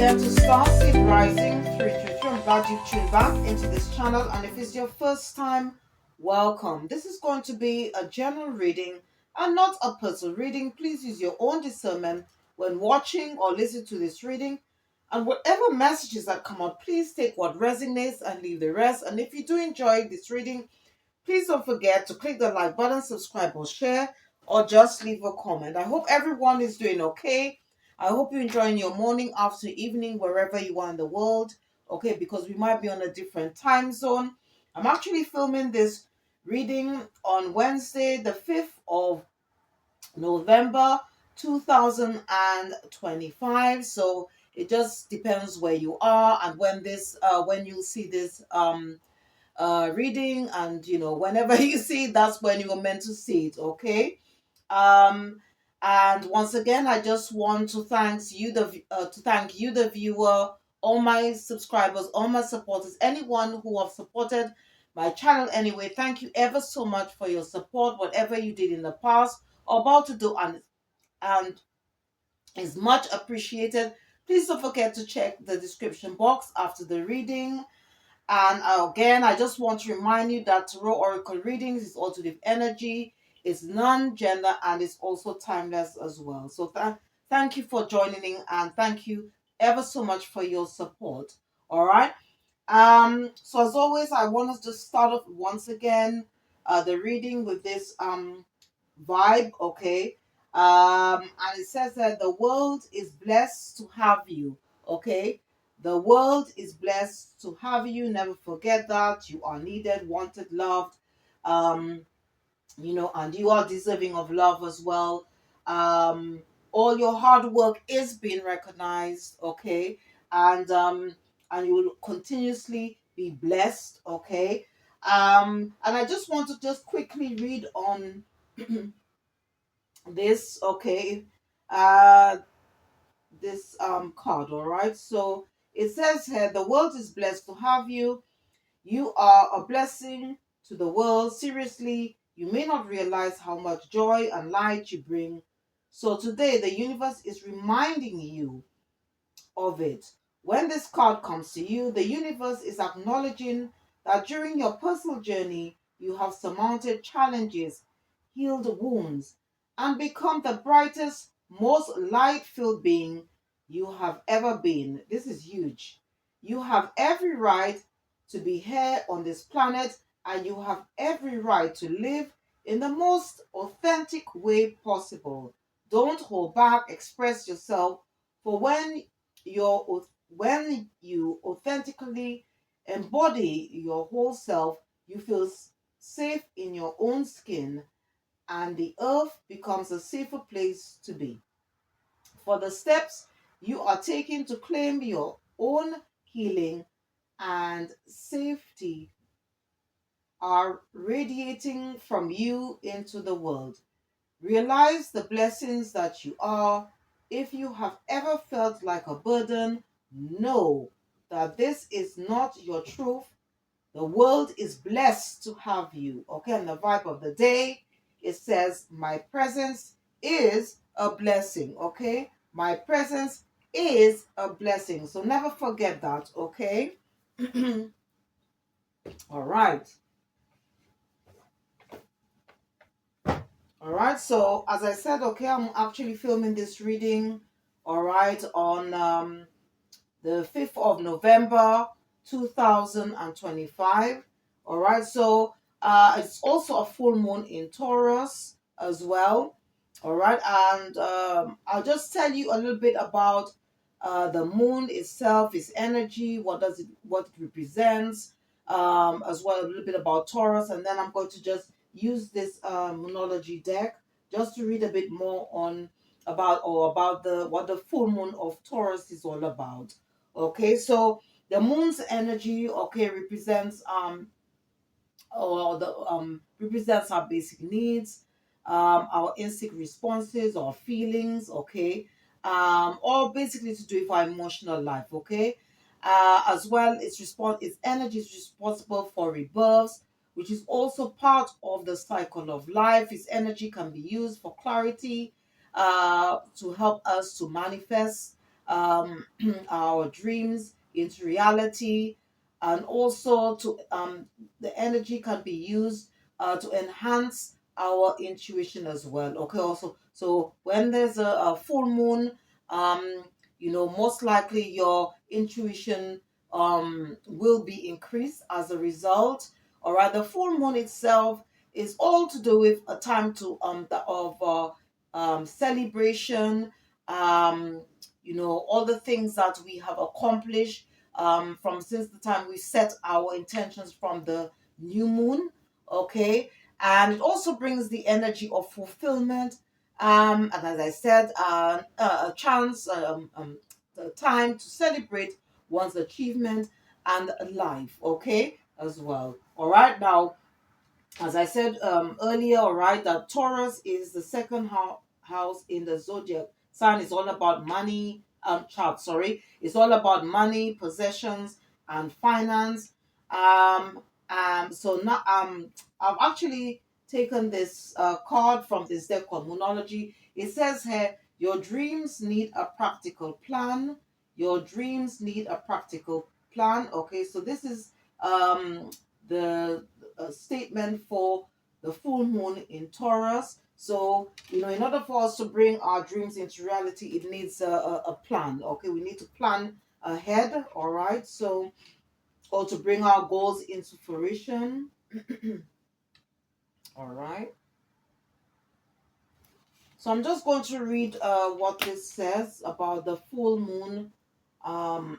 again to Starseed Rising through Tutu. I'm glad you've tuned back into this channel, and if it's your first time, welcome. This is going to be a general reading and not a personal reading. Please use your own discernment when watching or listening to this reading, and whatever messages that come out, please take what resonates and leave the rest. And if you do enjoy this reading, please don't forget to click the like button, subscribe or share, or just leave a comment. I hope everyone is doing okay. I hope you're enjoying your morning, afternoon, evening, wherever you are in the world. Okay, because we might be on a different time zone. I'm actually filming this reading on Wednesday, the 5th of November 2025. So it just depends where you are and when you'll see this reading, and whenever you see it, that's when you were meant to see it. Okay. um and once again, I just want to thank you, the viewer, all my subscribers, all my supporters, anyone who have supported my channel anyway. Thank you ever so much for your support, whatever you did in the past or about to do, and is much appreciated. Please don't forget to check the description box after the reading. And again, I just want to remind you that Tarot Oracle readings is alternative energy, it's non-gender, and it's also timeless as well. So thank you for joining in, and thank you ever so much for your support. All right. So as always, I want us to start off once again the reading with this vibe. Okay. And it says that the world is blessed to have you. Okay. The world is blessed to have you. Never forget that. You are needed, wanted, loved. Um, and you are deserving of love as well. All your hard work is being recognized. Okay. And you will continuously be blessed. Okay. And I just want to just quickly read on this. Okay. uh this card. All right. So it says here, the world is blessed to have you. You are a blessing to the world. Seriously, you may not realize how much joy and light you bring. So today the universe is reminding you of it. When this card comes to you, the universe is acknowledging that during your personal journey you have surmounted challenges, healed wounds, and become the brightest, most light-filled being you have ever been. This is huge. You have every right to be here on this planet, and you have every right to live in the most authentic way possible. Don't hold back, express yourself, for when you authentically embody your whole self, you feel safe in your own skin, and the earth becomes a safer place to be. For the steps you are taking to claim your own healing and safety are radiating from you into the world. Realize the blessings that you are. If you have ever felt like a burden, know that this is not your truth. The world is blessed to have you. Okay, and the vibe of the day, it says, my presence is a blessing. Okay, my presence is a blessing. So never forget that. Okay. All right. All right. So as I said, okay, I'm actually filming this reading, all right, on the 5th of November 2025. All right. So it's also a full moon in Taurus as well. All right. And I'll just tell you a little bit about the moon itself, its energy, what it represents, as well a little bit about Taurus, and then I'm going to just use this Numerology deck just to read a bit more on about the what the full moon of Taurus is all about. Okay, so the moon's energy, okay, represents our basic needs, our instinct responses, our feelings, okay, all basically to do with our emotional life, okay. As well, its energy is responsible for rebirths, which is also part of the cycle of life. Its energy can be used for clarity, to help us to manifest, our dreams into reality, and also to the energy can be used to enhance our intuition as well. Okay, also, so when there's a full moon, most likely your intuition will be increased as a result. All right, the full moon itself is all to do with a time to celebration, all the things that we have accomplished from since the time we set our intentions from the new moon. Okay, and it also brings the energy of fulfillment. And as I said, a chance, the time to celebrate one's achievement and life. Okay, as well. All right, now as I said earlier, all right, that Taurus is the second house in the zodiac sign. It's all about money. Chart, sorry, it's all about money, possessions, and finance. So now, I've actually taken this card from this deck called Numerology. It says here, your dreams need a practical plan. Your dreams need a practical plan. Okay, so this is the statement for the full moon in Taurus. So, in order for us to bring our dreams into reality, it needs a plan. Okay, we need to plan ahead. All right. So, or to bring our goals into fruition. All right. So, I'm just going to read what this says about the full moon. Um,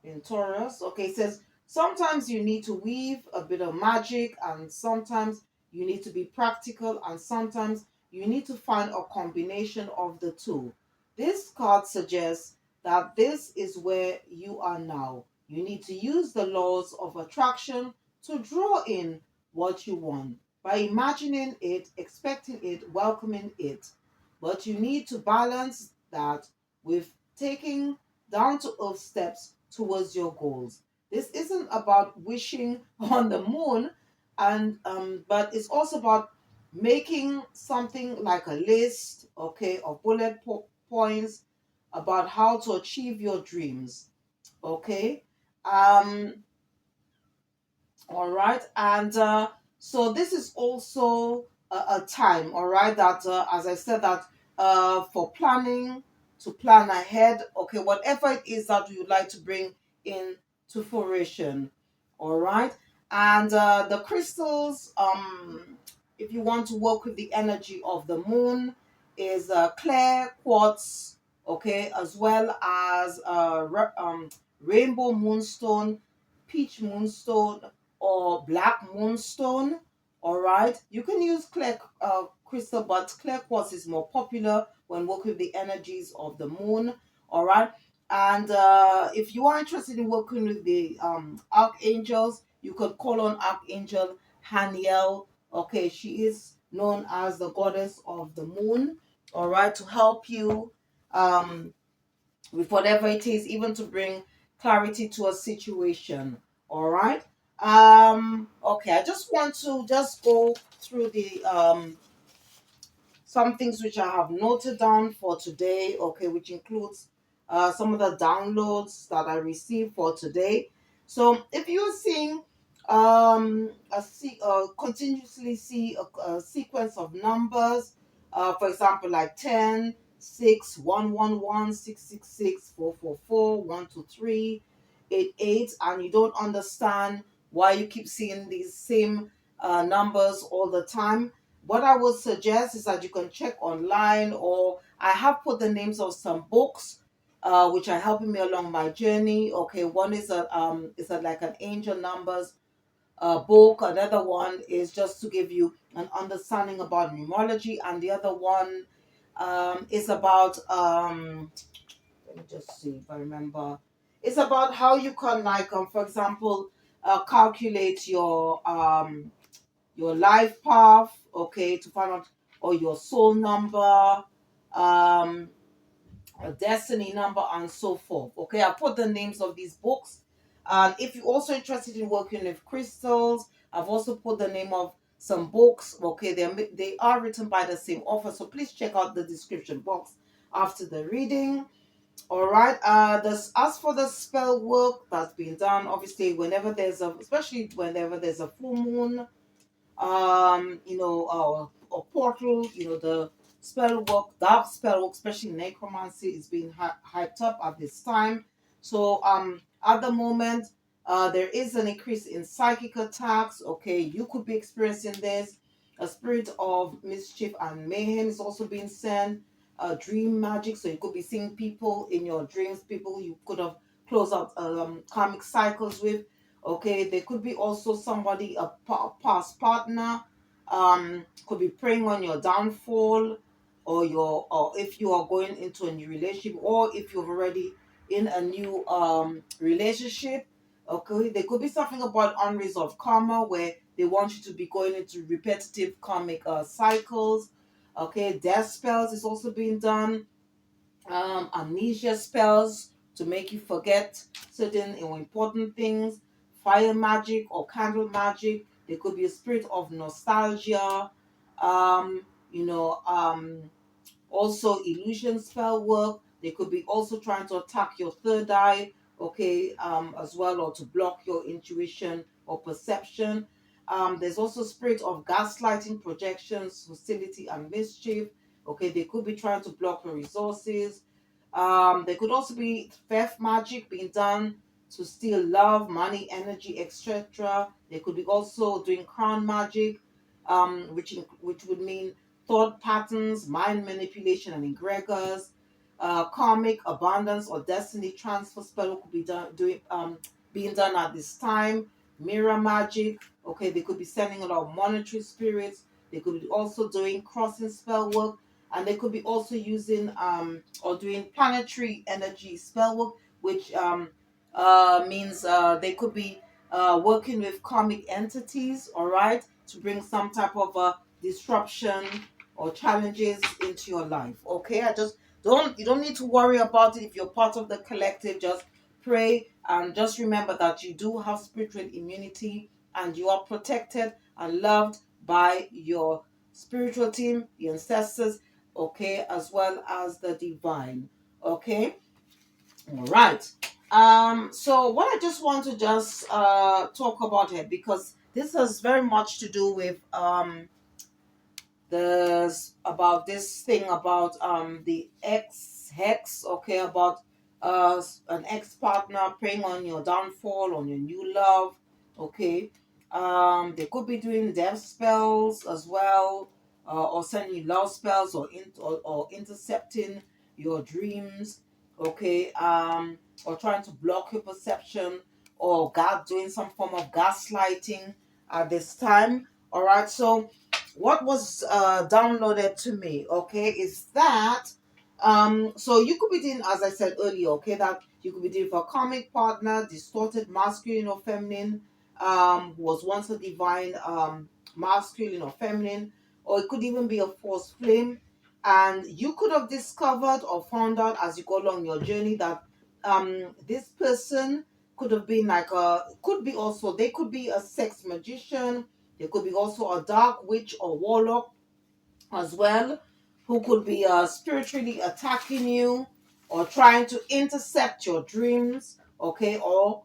in Taurus. Okay, it says sometimes you need to weave a bit of magic, and sometimes you need to be practical, and sometimes you need to find a combination of the two. This card suggests that this is where you are now. You need to use the laws of attraction to draw in what you want by imagining it, expecting it, welcoming it. But you need to balance that with taking down to earth steps towards your goals. This isn't about wishing on the moon, and but it's also about making something like a list, okay, of points about how to achieve your dreams. Okay. Um, all right, and so this is also a time, all right, that as I said, that for planning, to plan ahead, okay, whatever it is that you would like to bring in to fruition. All right, and the crystals, if you want to work with the energy of the moon, is clear quartz, okay, as well as rainbow moonstone, peach moonstone, or black moonstone. All right, you can use clear crystal, but clear quartz is more popular when working with the energies of the moon. All right, and if you are interested in working with the archangels, you could call on Archangel Haniel. Okay, she is known as the goddess of the moon. All right, to help you um, with whatever it is, even to bring clarity to a situation. All right. Okay, I just want to just go through the some things which I have noted down for today, okay, which includes some of the downloads that I received for today. So if you're seeing continuously see a sequence of numbers, for example, like 10, 6, 1, 1, 1, 6, 6, 6, 4, 4, 4, 1, 2, 3, 8, 8, and you don't understand why you keep seeing these same numbers all the time, what I would suggest is that you can check online, or I have put the names of some books which are helping me along my journey. Okay, one is a like an angel numbers book. Another one is just to give you an understanding about numerology, and the other one is about let me just see if I remember. It's about how you can, like, for example, calculate your life path, okay, to find out, or your soul number, um, a destiny number, and so forth. Okay, I put the names of these books. And if you're also interested in working with crystals, I've also put the name of some books. Okay, they are written by the same author, so please check out the description box after the reading. All right. This as for the spell work that's been done, obviously, especially whenever there's a full moon, or portal, the spell work, dark spell work, especially necromancy, is being hyped up at this time. So, at the moment, there is an increase in psychic attacks. Okay, you could be experiencing this. A spirit of mischief and mayhem is also being sent. Dream magic, so you could be seeing people in your dreams, people you could have closed out karmic cycles with. Okay, there could be also somebody, a past partner, could be preying on your downfall, or if you are going into a new relationship, or if you're already in a new relationship. Okay, there could be something about unresolved karma where they want you to be going into repetitive karmic cycles. Okay, death spells is also being done. Amnesia spells to make you forget certain important things, fire magic or candle magic. There could be a spirit of nostalgia, um, you know, also illusion spell work. They could be also trying to attack your third eye, okay, as well, or to block your intuition or perception. There's also spirit of gaslighting, projections, hostility, and mischief. Okay, they could be trying to block your resources. There could also be theft magic being done to steal love, money, energy, etc. They could be also doing crown magic, which would mean thought patterns, mind manipulation, and egregors. Karmic abundance or destiny transfer spell could be being done at this time. Mirror magic. Okay, they could be sending a lot of monetary spirits. They could be also doing crossing spell work, and they could be also using or doing planetary energy spell work, which means they could be working with karmic entities. All right, to bring some type of disruption or challenges into your life. Okay, I just don't you don't need to worry about it if you're part of the collective. Just pray and just remember that you do have spiritual immunity and you are protected and loved by your spiritual team, the ancestors, okay, as well as the divine. Okay, all right. So what I just want to just talk about here, because this has very much to do with there's about this thing about the ex hex, okay, about an ex partner preying on your downfall, on your new love. Okay, they could be doing death spells as well, or sending you love spells, or intercepting your dreams. Okay, or trying to block your perception, or doing some form of gaslighting at this time. All right, so what was downloaded to me, okay, is that so you could be doing, as I said earlier, okay, that you could be doing for a karmic partner, distorted masculine or feminine, who was once a divine masculine or feminine, or it could even be a false flame, and you could have discovered or found out as you go along your journey that this person could have been like could be also, they could be a sex magician, there could be also a dark witch or warlock as well, who could be spiritually attacking you or trying to intercept your dreams, okay, or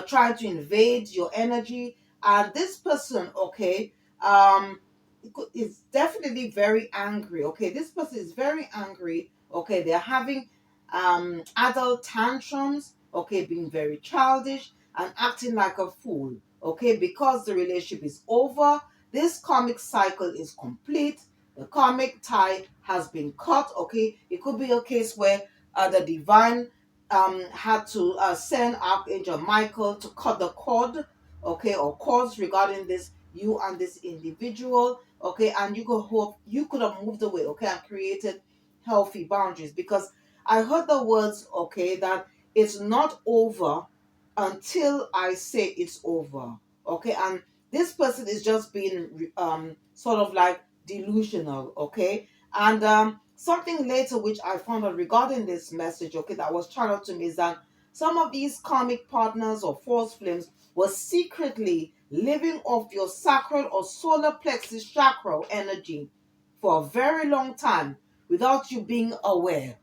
trying to invade your energy. And this person, okay, is definitely very angry. Okay, this person is very angry. Okay, they're having adult tantrums. Okay, being very childish and acting like a fool. Okay, because the relationship is over, this karmic cycle is complete. The karmic tie has been cut. Okay, it could be a case where the divine had to send Archangel Michael to cut the cord, okay, or cords regarding this you and this individual, okay, and you could have moved away, okay, and created healthy boundaries, because I heard the words, okay, that it's not over until I say it's over, okay, and this person is just being sort of like delusional, okay, and something later which I found out regarding this message, okay, that was channeled to me, is that some of these karmic partners or false flames were secretly living off your sacral or solar plexus chakra energy for a very long time without you being aware.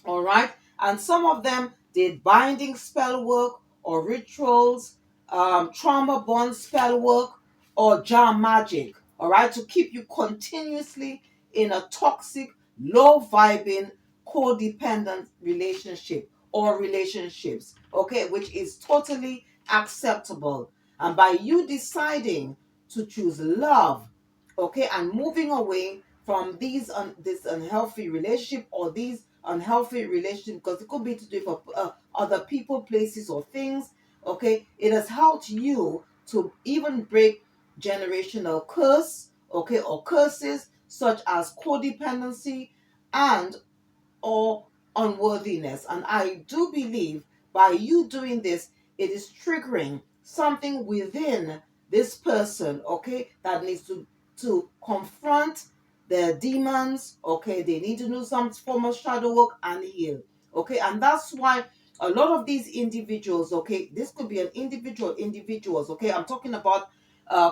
All right. And some of them did binding spell work or rituals, trauma bond spell work, or jar magic. All right. To keep you continuously in a toxic, low vibing, codependent relationship or relationships. Okay. Which is totally acceptable. And by you deciding to choose love, okay, and moving away from this unhealthy relationship or these unhealthy relationship, because it could be to do for other people, places, or things. Okay, it has helped you to even break generational curse, okay, or curses such as codependency and or unworthiness. And I do believe by you doing this, it is triggering something within this person, okay, that needs to confront their demons, okay. They need to do some form of shadow work and heal, okay. And that's why a lot of these individuals, okay, this could be an individuals, okay. I'm talking about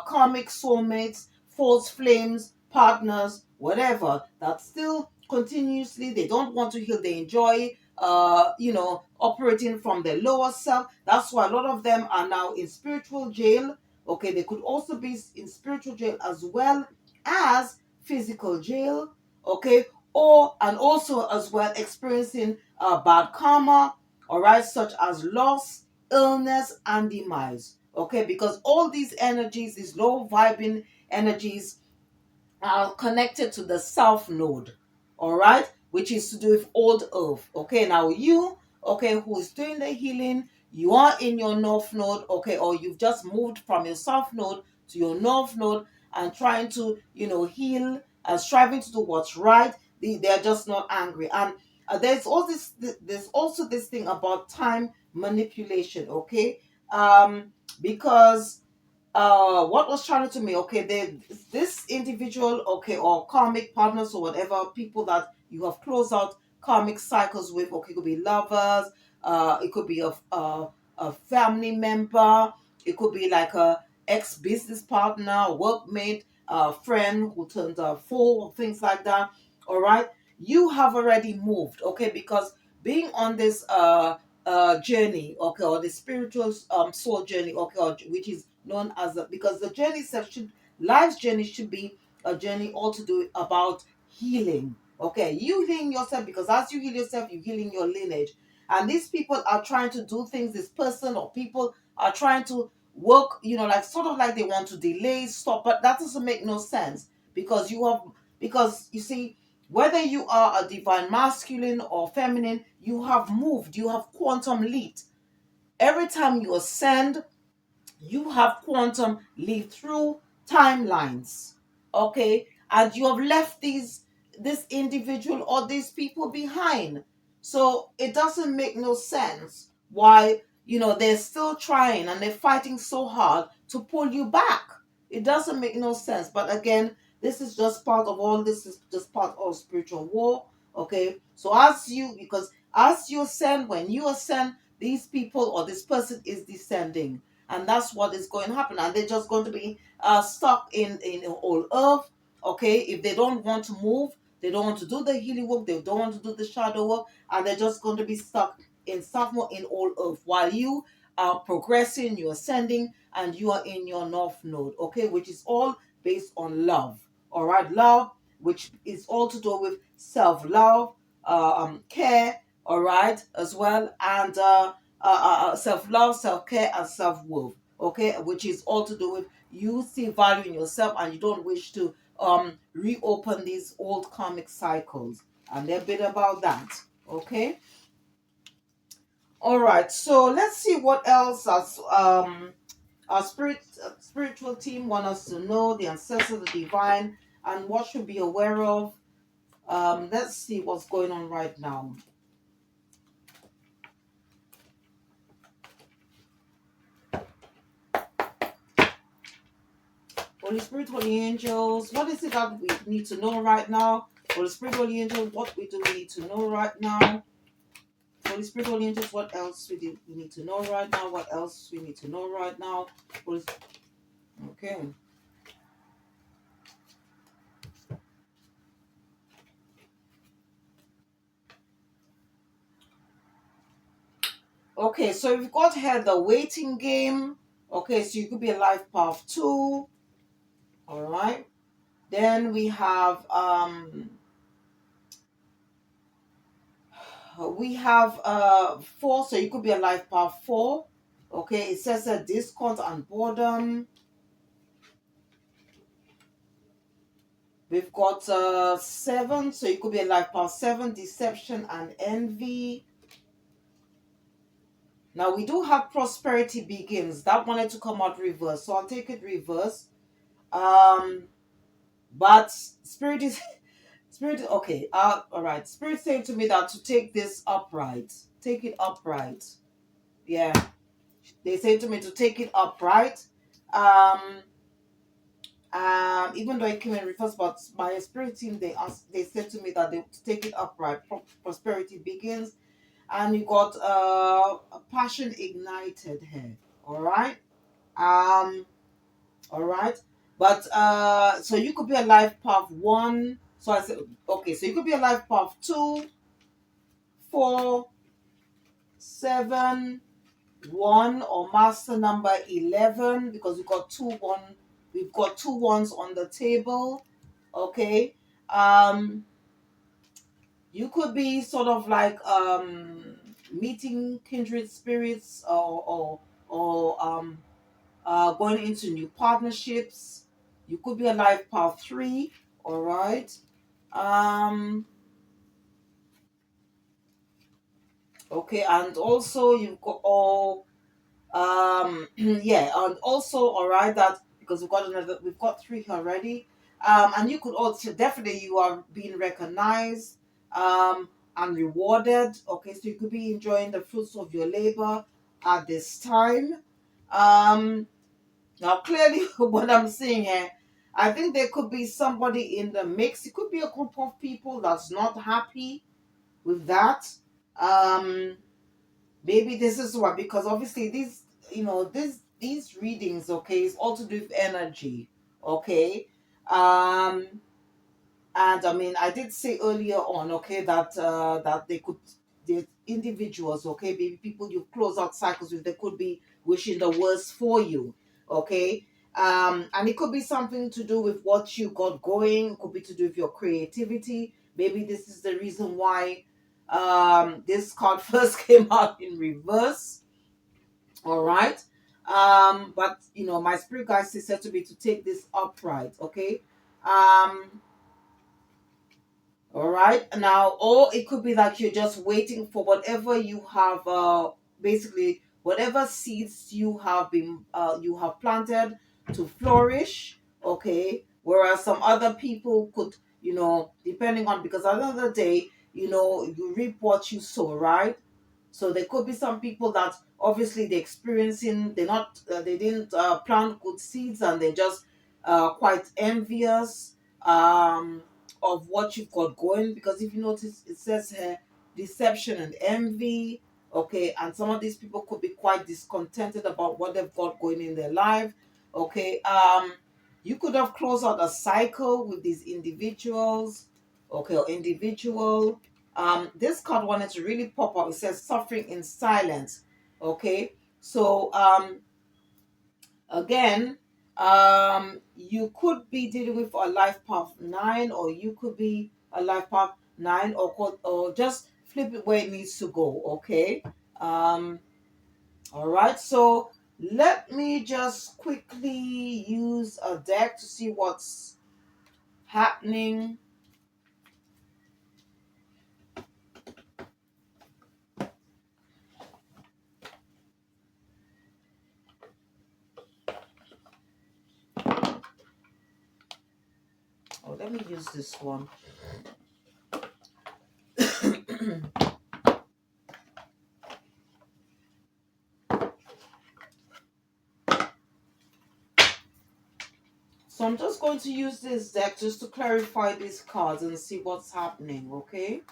karmic soulmates, false flames, partners, whatever, that still continuously they don't want to heal. They enjoy operating from their lower self. That's why a lot of them are now in spiritual jail. Okay, they could also be in spiritual jail as well as physical jail. Okay, or and also as well experiencing bad karma, all right, such as loss, illness, and demise. Okay, because all these energies, these low vibing energies, are connected to the south node, all right, which is to do with old earth. Okay, now you, okay, who is doing the healing, you are in your north node, okay, or you've just moved from your south node to your north node and trying to, heal and striving to do what's right. They're just not angry. And there's also this thing about time manipulation, okay, because what was trying to me, okay, this individual, okay, or karmic partners or whatever, people that you have closed out karmic cycles with, okay, it could be lovers, it could be a family member, it could be like a ex-business partner, workmate, friend who turned fool, things like that. All right, you have already moved, okay, because being on this journey, okay, or the spiritual soul journey, okay, which is known as because the journey itself life's journey should be a journey all to do about healing. Okay, you healing yourself, because as you heal yourself, you're healing your lineage. And these people are trying to do things, this person or people are trying to work, like sort of like they want to delay, stop, but that doesn't make no sense, because you see, whether you are a divine masculine or feminine, you have moved, you have quantum leaped. Every time you ascend, you have quantum leap through timelines, okay, and you have left this individual or these people behind. So it doesn't make no sense why they're still trying and they're fighting so hard to pull you back. It doesn't make no sense. But again, this is just part of all this, is just part of spiritual war, okay. So because as you ascend, when you ascend, these people or this person is descending, and that's what is going to happen, and they're just going to be stuck in all earth, okay. If they don't want to move, they don't want to do the healing work, they don't want to do the shadow work, and they're just going to be stuck in sophomore in all earth, while you are progressing, you're ascending, and you are in your north node, okay, which is all based on love. All right, love, which is all to do with self-love, care, all right, as well, and self-love, self-care, and self-worth, okay, which is all to do with you see value in yourself and you don't wish to reopen these old karmic cycles, and they're a bit about that, okay. All right, so let's see what else our spiritual team want us to know, the ancestors, the divine, and what should be aware of. Let's see what's going on right now. Holy Spirit, Holy Angels, what is it that we need to know right now? Holy Spirit, Holy Angels, what we do we need to know right now? Holy Spirit, Holy Angels, what else we need to know right now? What else we need to know right now? Okay. Okay, so we've got here the waiting game. Okay, so you could be a life path 2. All right. Then we have 4, so you could be a life path 4. Okay, it says a discord and boredom. We've got 7, so you could be a life path 7, deception and envy. Now we do have prosperity begins. That wanted to come out reverse, so I'll take it reverse. Um, but spirit is spirit. Okay, all right. Spirit saying to me that to take this upright, take it upright. Yeah, they say to me to take it upright. Um, even though it came in reverse, but my spirit team they said to me that they to take it upright. Prosperity begins, and you got a passion ignited here. All right. Um, all right. But so you could be a life path 1. So I said okay, so you could be a life path 2, 4, 7, 1, or master number 11, because we've got 2 ones on the table. Okay. Um you could be sort of like meeting kindred spirits, or going into new partnerships. You could be a life path 3. All right. Um, okay, and also you've got all yeah, and also all right that because we've got 3 already. And you could also definitely you are being recognized and rewarded. Okay, so you could be enjoying the fruits of your labor at this time. Um Now, clearly, what I'm seeing here, I think there could be somebody in the mix. It could be a group of people that's not happy with that. Um, Maybe this is what, because obviously these readings, okay, is all to do with energy, okay. Um, and I mean, I did say earlier on, okay, that they could, the individuals, okay, maybe people you close out cycles with, they could be wishing the worst for you, okay. And it could be something to do with what you got going. It could be to do with your creativity. Maybe this is the reason why this card first came out in reverse. All right. But my spirit guide said to me to take this upright, okay. um all right. Now, or it could be like you're just waiting for whatever you have, basically, whatever seeds you have planted to flourish. Okay. Whereas some other people could, depending on, because at the end of the day, you reap what you sow, right? So there could be some people that obviously they didn't plant good seeds, and they're just quite envious of what you've got going. Because if you notice, it says here deception and envy. Okay, and some of these people could be quite discontented about what they've got going in their life. Okay. You could have closed out a cycle with these individuals. Okay, or individual. This card wanted to really pop up. It says suffering in silence. Okay, so again, you could be dealing with a life path 9, or you could be a life path 9, or just flip it where it needs to go. Okay. um all right, so let me just quickly use a deck to see what's happening. Oh, let me use this one. So I'm just going to use this deck just to clarify these cards and see what's happening, okay?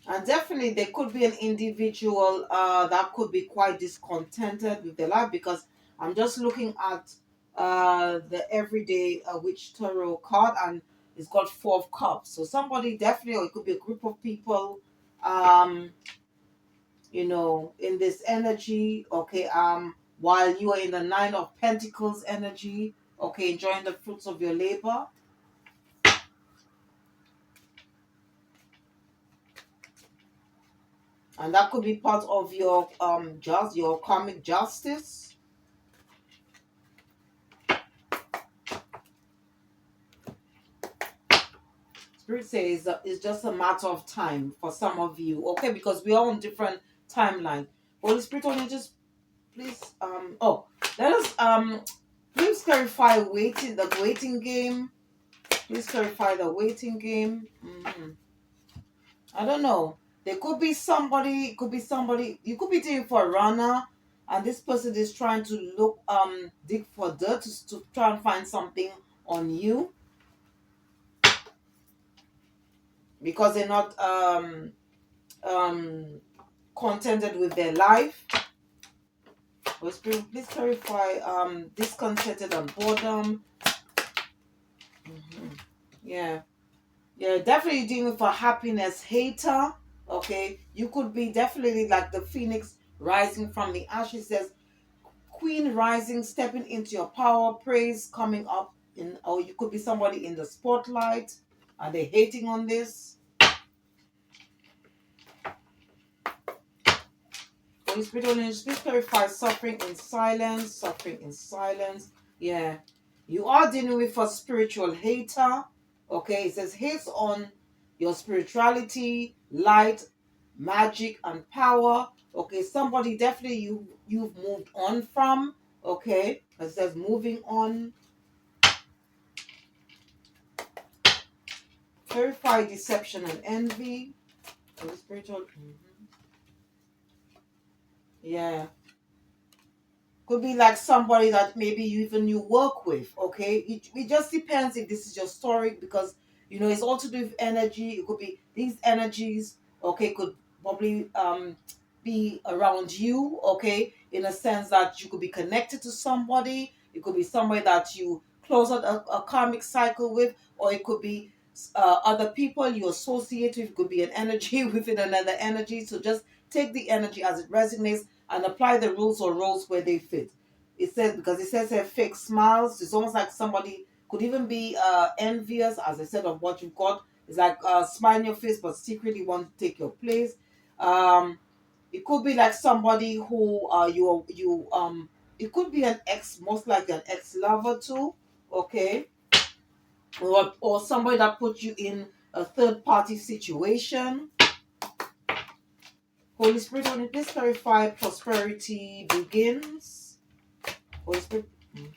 And definitely there could be an individual that could be quite discontented with their life, because I'm just looking at the everyday witch tarot card, and it's got Four of Cups. So somebody definitely, or it could be a group of people, um, in this energy, okay, while you are in the Nine of Pentacles energy, okay, enjoying the fruits of your labor. And that could be part of your just your karmic justice. Spirit says that it's just a matter of time for some of you, okay, because we are on different timeline. Holy Spirit, only just please let us please clarify the waiting game. Please clarify the waiting game. I don't know. There could be somebody, it could be somebody, you could be doing for a runner, and this person is trying to dig for dirt to try and find something on you, because they're not um contented with their life. Holy Spirit, please clarify discontented and boredom. Mhm. Yeah. Yeah, definitely dealing with a happiness hater. Okay. You could be definitely like the phoenix rising from the ashes. Says Queen rising, stepping into your power, praise coming up in, or you could be somebody in the spotlight. Are they hating on this? Holy Spirit, Holy Spirit, clarify suffering in silence, suffering in silence. Yeah. You are dealing with a spiritual hater. Okay. It says hates on your spirituality, light, magic, and power. Okay. Somebody definitely you've moved on from. Okay. It says moving on. Clarify deception and envy. Holy spiritual. Yeah. Could be like somebody that maybe you work with, okay? It just depends if this is your story, because it's all to do with energy. It could be these energies, okay, could probably be around you, okay, in a sense that you could be connected to somebody. It could be somebody that you close out a karmic cycle with, or it could be other people you associate with. It could be an energy within another energy. So just take the energy as it resonates and apply the rules or roles where they fit. It says, because it says here fake smiles. It's almost like somebody could even be envious, as I said, of what you've got. It's like smile in your face, but secretly want to take your place. Um, it could be like somebody who it could be an ex, most likely an ex lover too. Okay, or somebody that put you in a third party situation. Holy Spirit, when please clarify prosperity begins. Holy Spirit. Mhm.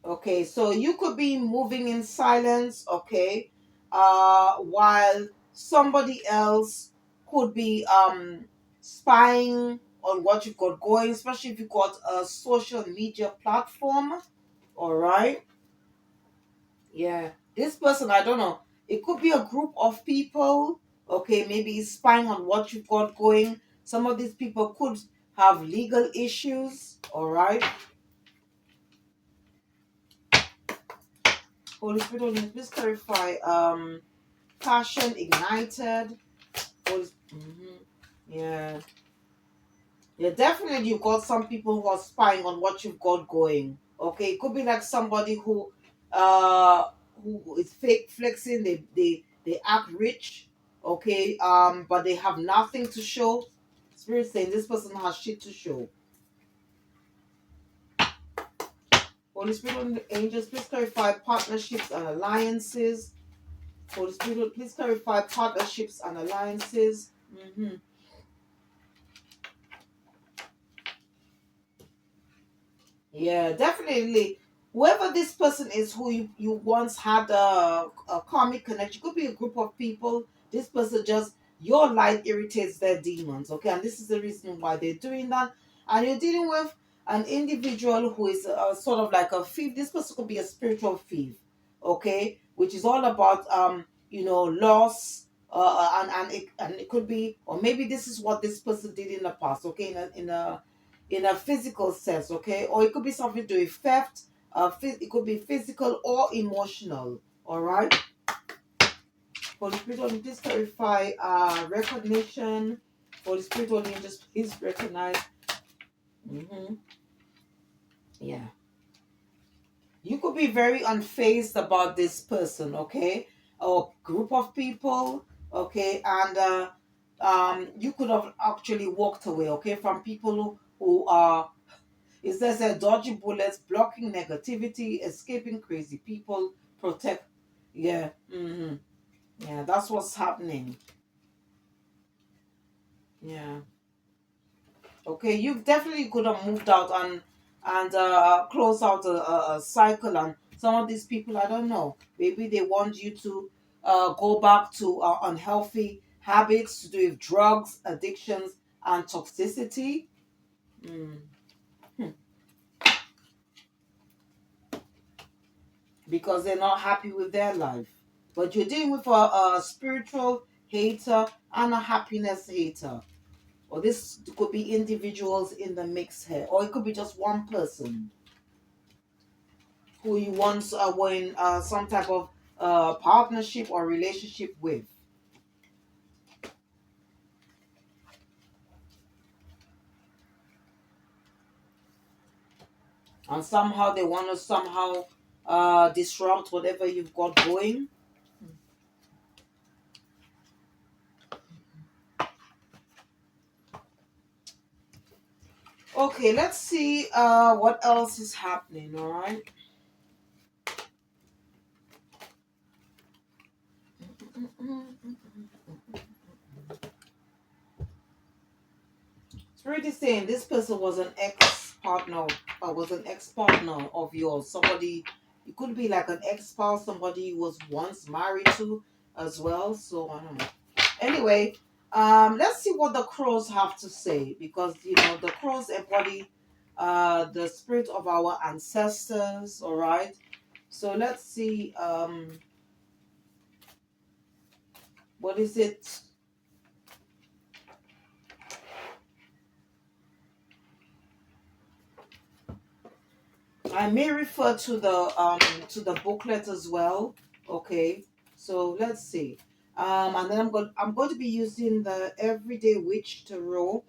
Okay, so you could be moving in silence, okay, while somebody else could be spying on what you've got going, especially if you've got a social media platform. All right. Yeah. This person, I don't know. It could be a group of people. Okay, maybe spying on what you've got going. Some of these people could have legal issues. All right. Holy Spirit, Holy Spirit, please clarify. Passion ignited. Holy, yeah. Yeah, definitely you've got some people who are spying on what you've got going. Okay. It could be like somebody uh who is fake flexing, they act rich, okay, but they have nothing to show. Spirit saying this person has shit to show. Holy Spirit and angels, please clarify partnerships and alliances. Holy Spirit, please clarify partnerships and alliances. Yeah, definitely. Whoever this person is who you once had a karmic connection, could be a group of people. This person just, your light irritates their demons, okay? And this is the reason why they're doing that. And you're dealing with an individual who is sort of like a thief. This person could be a spiritual thief, okay? Which is all about loss, and it could be, or maybe this is what this person did in the past, okay, in a physical sense, okay, or it could be something to do with theft. It could be physical or emotional. All right. Holy Spirit, only please clarify recognition. Holy Spirit, only just please recognize. hmm Yeah. You could be very unfazed about this person, okay, or group of people, okay, and you could have actually walked away, okay, from people who are, it says, dodging bullets, blocking negativity, escaping crazy people, protect. Yeah, yeah, that's what's happening. Yeah. Okay, you definitely could have moved out and close out a cycle. And some of these people, I don't know, maybe they want you to go back to unhealthy habits to do with drugs, addictions, and toxicity. Mm. Hmm. Because they're not happy with their life. But you're dealing with a spiritual hater and a happiness hater. Or this could be individuals in the mix here, or it could be just one person who you once were in some type of partnership or relationship with. And somehow they want to somehow disrupt whatever you've got going. Okay, let's see what else is happening, all right? It's really saying this person was an ex-partner, was an ex-partner of yours. Somebody, it could be like an ex-spouse, somebody you was once married to as well. So I don't know. Anyway, let's see what the crows have to say, because the crows embody the spirit of our ancestors. All right. So let's see. What is it? I may refer to the booklet as well. Okay, so let's see. And then I'm going to be using the Everyday Witch Tarot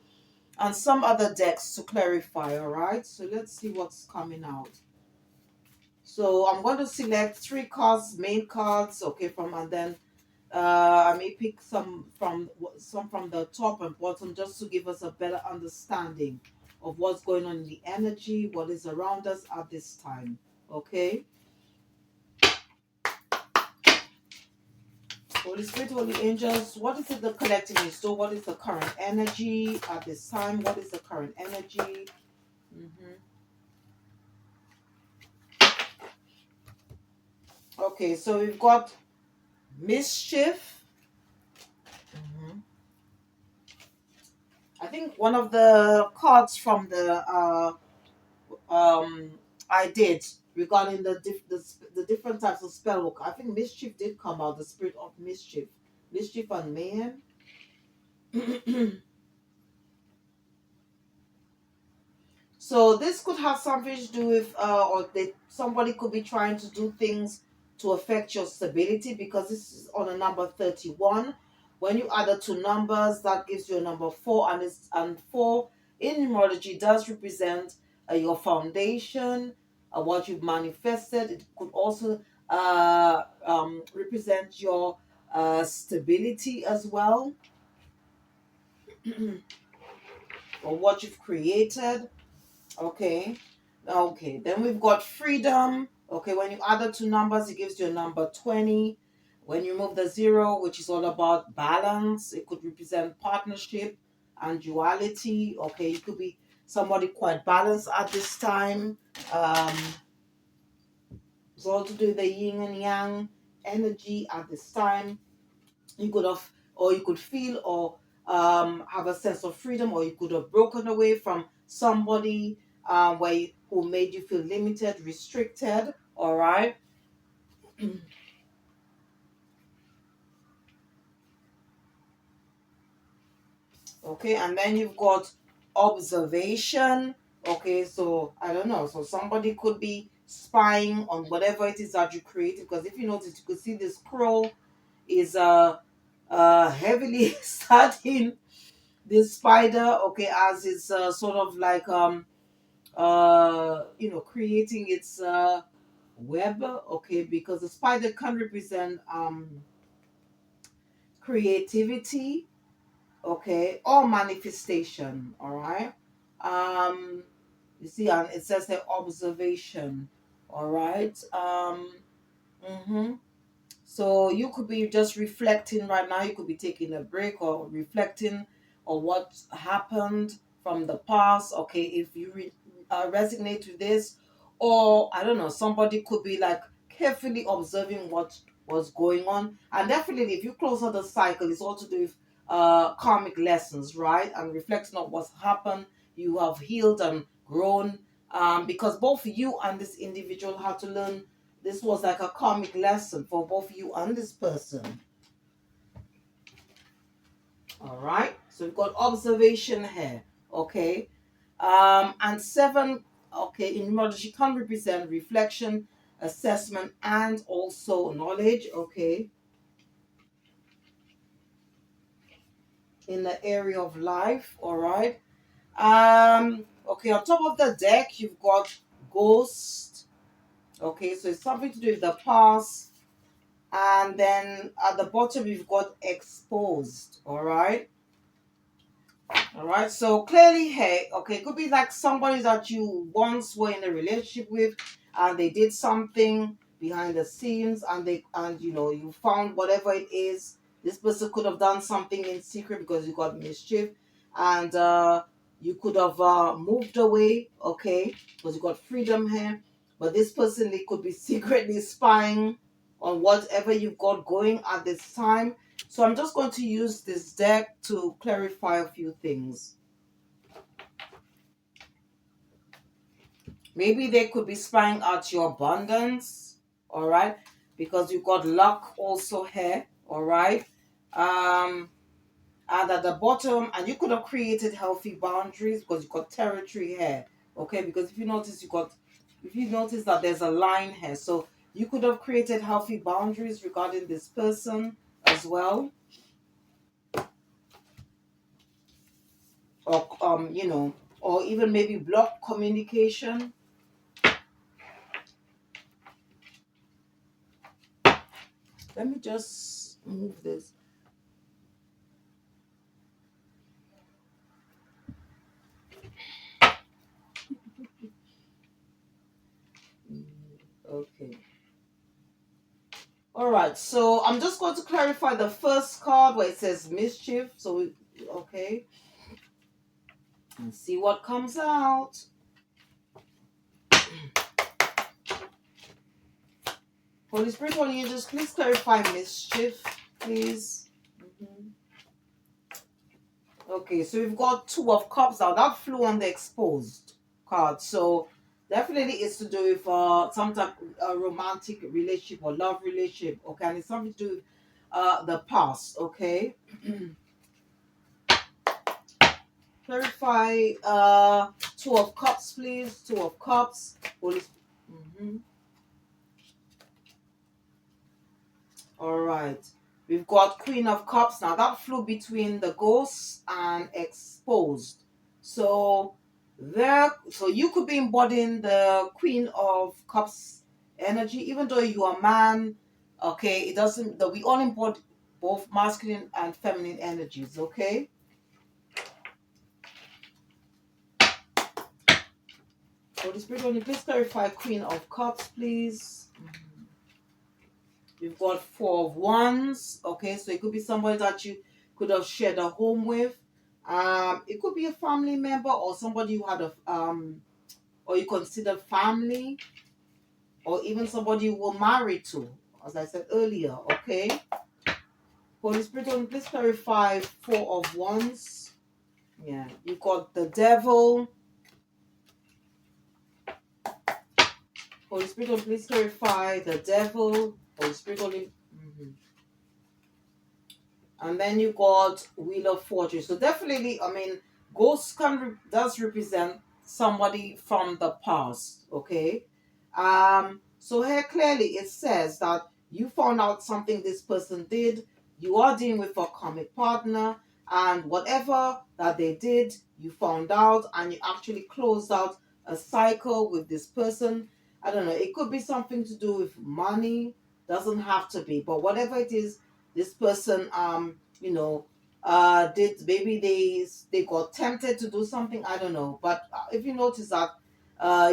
and some other decks to clarify. All right, so let's see what's coming out. So I'm going to select three cards, main cards. Okay, from and then I may pick some from the top and bottom just to give us a better understanding of what's going on in the energy, what is around us at this time. Okay. Holy Spirit, Holy Angels, what is it the collective is? So what is the current energy at this time? What is the current energy? hmm Okay, so we've got mischief. hmm I think one of the cards from the I did regarding the different types of spell book. I think mischief did come out, the spirit of mischief and mayhem. So this could have something to do with, somebody could be trying to do things to affect your stability, because this is on a number 31. When you add the two numbers, that gives you a number four, and four in numerology does represent your foundation, what you've manifested. It could also represent your stability as well, or what you've created. Okay. Okay. Then we've got freedom. Okay. When you add the two numbers, it gives you a number 20. When you move the zero, which is all about balance, it could represent partnership and duality. Okay. You could be somebody quite balanced at this time. Um, it's all to do with the yin and yang energy at this time. You could have, or you could feel, or have a sense of freedom, or you could have broken away from somebody who made you feel limited, restricted. All right. Okay, and then you've got observation. Okay, so I don't know. So somebody could be spying on whatever it is that you create. Because if you notice, you could see this crow is heavily studying this spider. Okay, as it's sort of like creating its web. Okay, because the spider can represent creativity, okay, or manifestation. All right. um you see, and it says the observation. All right. Mhm. So you could be just reflecting right now. You could be taking a break or reflecting on what happened from the past. Okay, if you resonate with this, or I don't know, somebody could be like carefully observing what was going on. And definitely, if you close out the cycle, it's all to do with karmic lessons, right? And reflecting on what's happened. You have healed and grown, because both you and this individual had to learn. This was like a karmic lesson for both you and this person. All right. So we've got observation here. Okay. And seven, okay, in numerology can represent reflection, assessment, and also knowledge. Okay. In the area of life. All right. Okay, on top of the deck, you've got ghost. Okay, so it's something to do with the past. And then at the bottom you've got exposed. All right, so clearly, hey, okay, it could be like somebody that you once were in a relationship with, and they did something behind the scenes, and you found whatever it is. This person could have done something in secret because you got mischief, and you could have moved away, okay, because you got freedom here. But this person, they could be secretly spying on whatever you've got going at this time. So I'm just going to use this deck to clarify a few things. Maybe they could be spying out your abundance, all right? Because you've got luck also here, all right? And at the bottom, and you could have created healthy boundaries because you got territory here, okay? Because if you notice that there's a line here, so you could have created healthy boundaries regarding this person as well, or or even maybe block communication. Let me just move this. Okay. All right. So I'm just going to clarify the first card where it says mischief. Okay, and see what comes out. Holy Spirit, will you just please clarify mischief, please? Mhm. Okay, so we've got Two of Cups now. That flew on the exposed card. So definitely it's to do with some type of romantic relationship or love relationship. Okay, and it's something to do with the past. Okay. Clarify Two of Cups, please. Two of Cups. Holy. Mhm. All right. We've got Queen of Cups now. That flew between the ghosts and exposed. So so you could be embodying the Queen of Cups energy, even though you are a man. Okay, it doesn't that we all embody both masculine and feminine energies, okay? Holy Spirit, will you please clarify Queen of Cups, please? We've got Four of Wands. Okay, so it could be somebody that you could have shared a home with. It could be a family member or somebody you had or you consider family, or even somebody you were married to, as I said earlier. Okay. Holy Spirit, will you please clarify Four of Wands. Yeah, you've got the Devil. Holy Spirit, will you please clarify the Devil. Holy Spirit, will you. Mhm. And then you got Wheel of Fortune. So definitely, I mean, ghosts does represent somebody from the past. Okay. So here clearly it says that you found out something this person did. You are dealing with a karmic partner, and whatever that they did, you found out, and you actually closed out a cycle with this person. I don't know. It could be something to do with money. Doesn't have to be, but whatever it is, this person did, maybe they got tempted to do something, I don't know. But if you notice that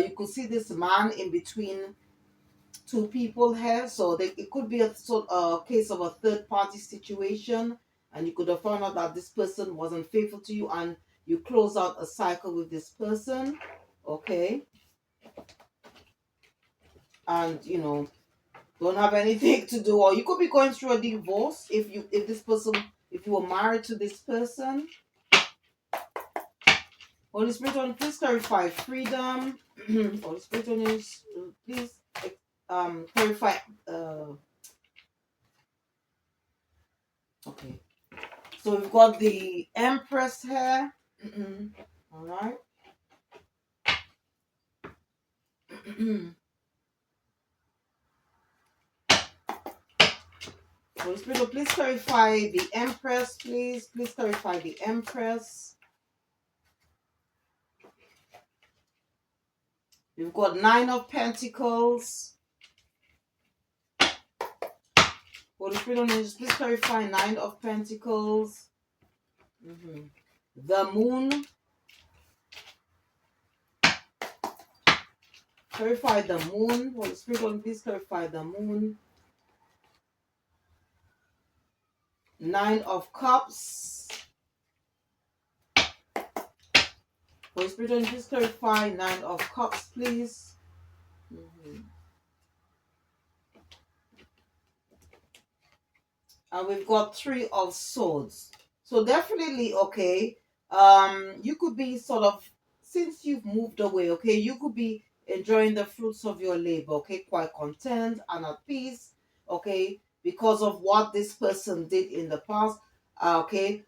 you could see this man in between two people here, so it could be a sort case of a third party situation, and you could have found out that this person wasn't faithful to you, and you close out a cycle with this person. Okay. And don't have anything to do, or you could be going through a divorce if you were married to this person. Holy Spirit, please clarify freedom. Holy Spirit, please clarify. Okay, so we've got the Empress here. All right. Holy Spirit, please clarify the Empress, please. Please clarify the Empress. We've got Nine of Pentacles. Holy Spirit, please clarify Nine of Pentacles. The Moon. Clarify the Moon. Holy Spirit, please clarify the Moon. Nine of Cups. Holy Spirit, please clarify Nine of Cups, please. And we've got Three of Swords. So definitely, okay, you could be sort of, since you've moved away, okay, you could be enjoying the fruits of your labor, okay, quite content and at peace, okay, because of what this person did in the past, okay.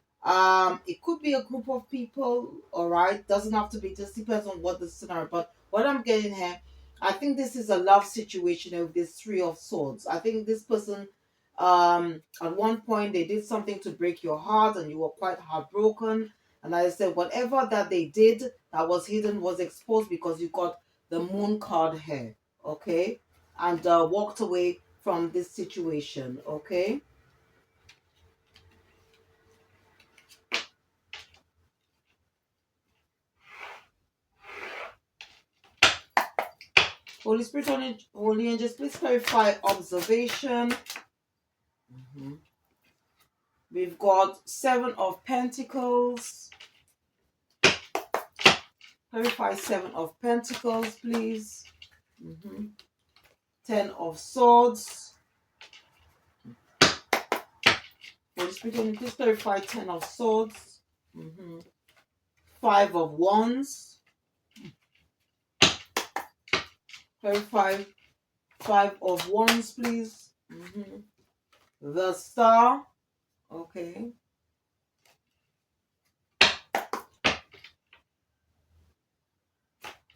It could be a group of people, all right, doesn't have to be, just depends on what the scenario. But what I'm getting here, I think this is a love situation with this Three of Swords. I think this person, at one point they did something to break your heart and you were quite heartbroken, and I said whatever that they did that was hidden was exposed because you got the Moon card here, okay, and walked away from this situation. Okay. Holy Spirit, Holy Angels, please clarify observation. We've got Seven of Pentacles. Clarify Seven of Pentacles, please. 10 of Swords. Holy Spirit, please clarify 10 of Swords. 5 of Wands. Clarify 5 of Wands, please. The Star. Okay.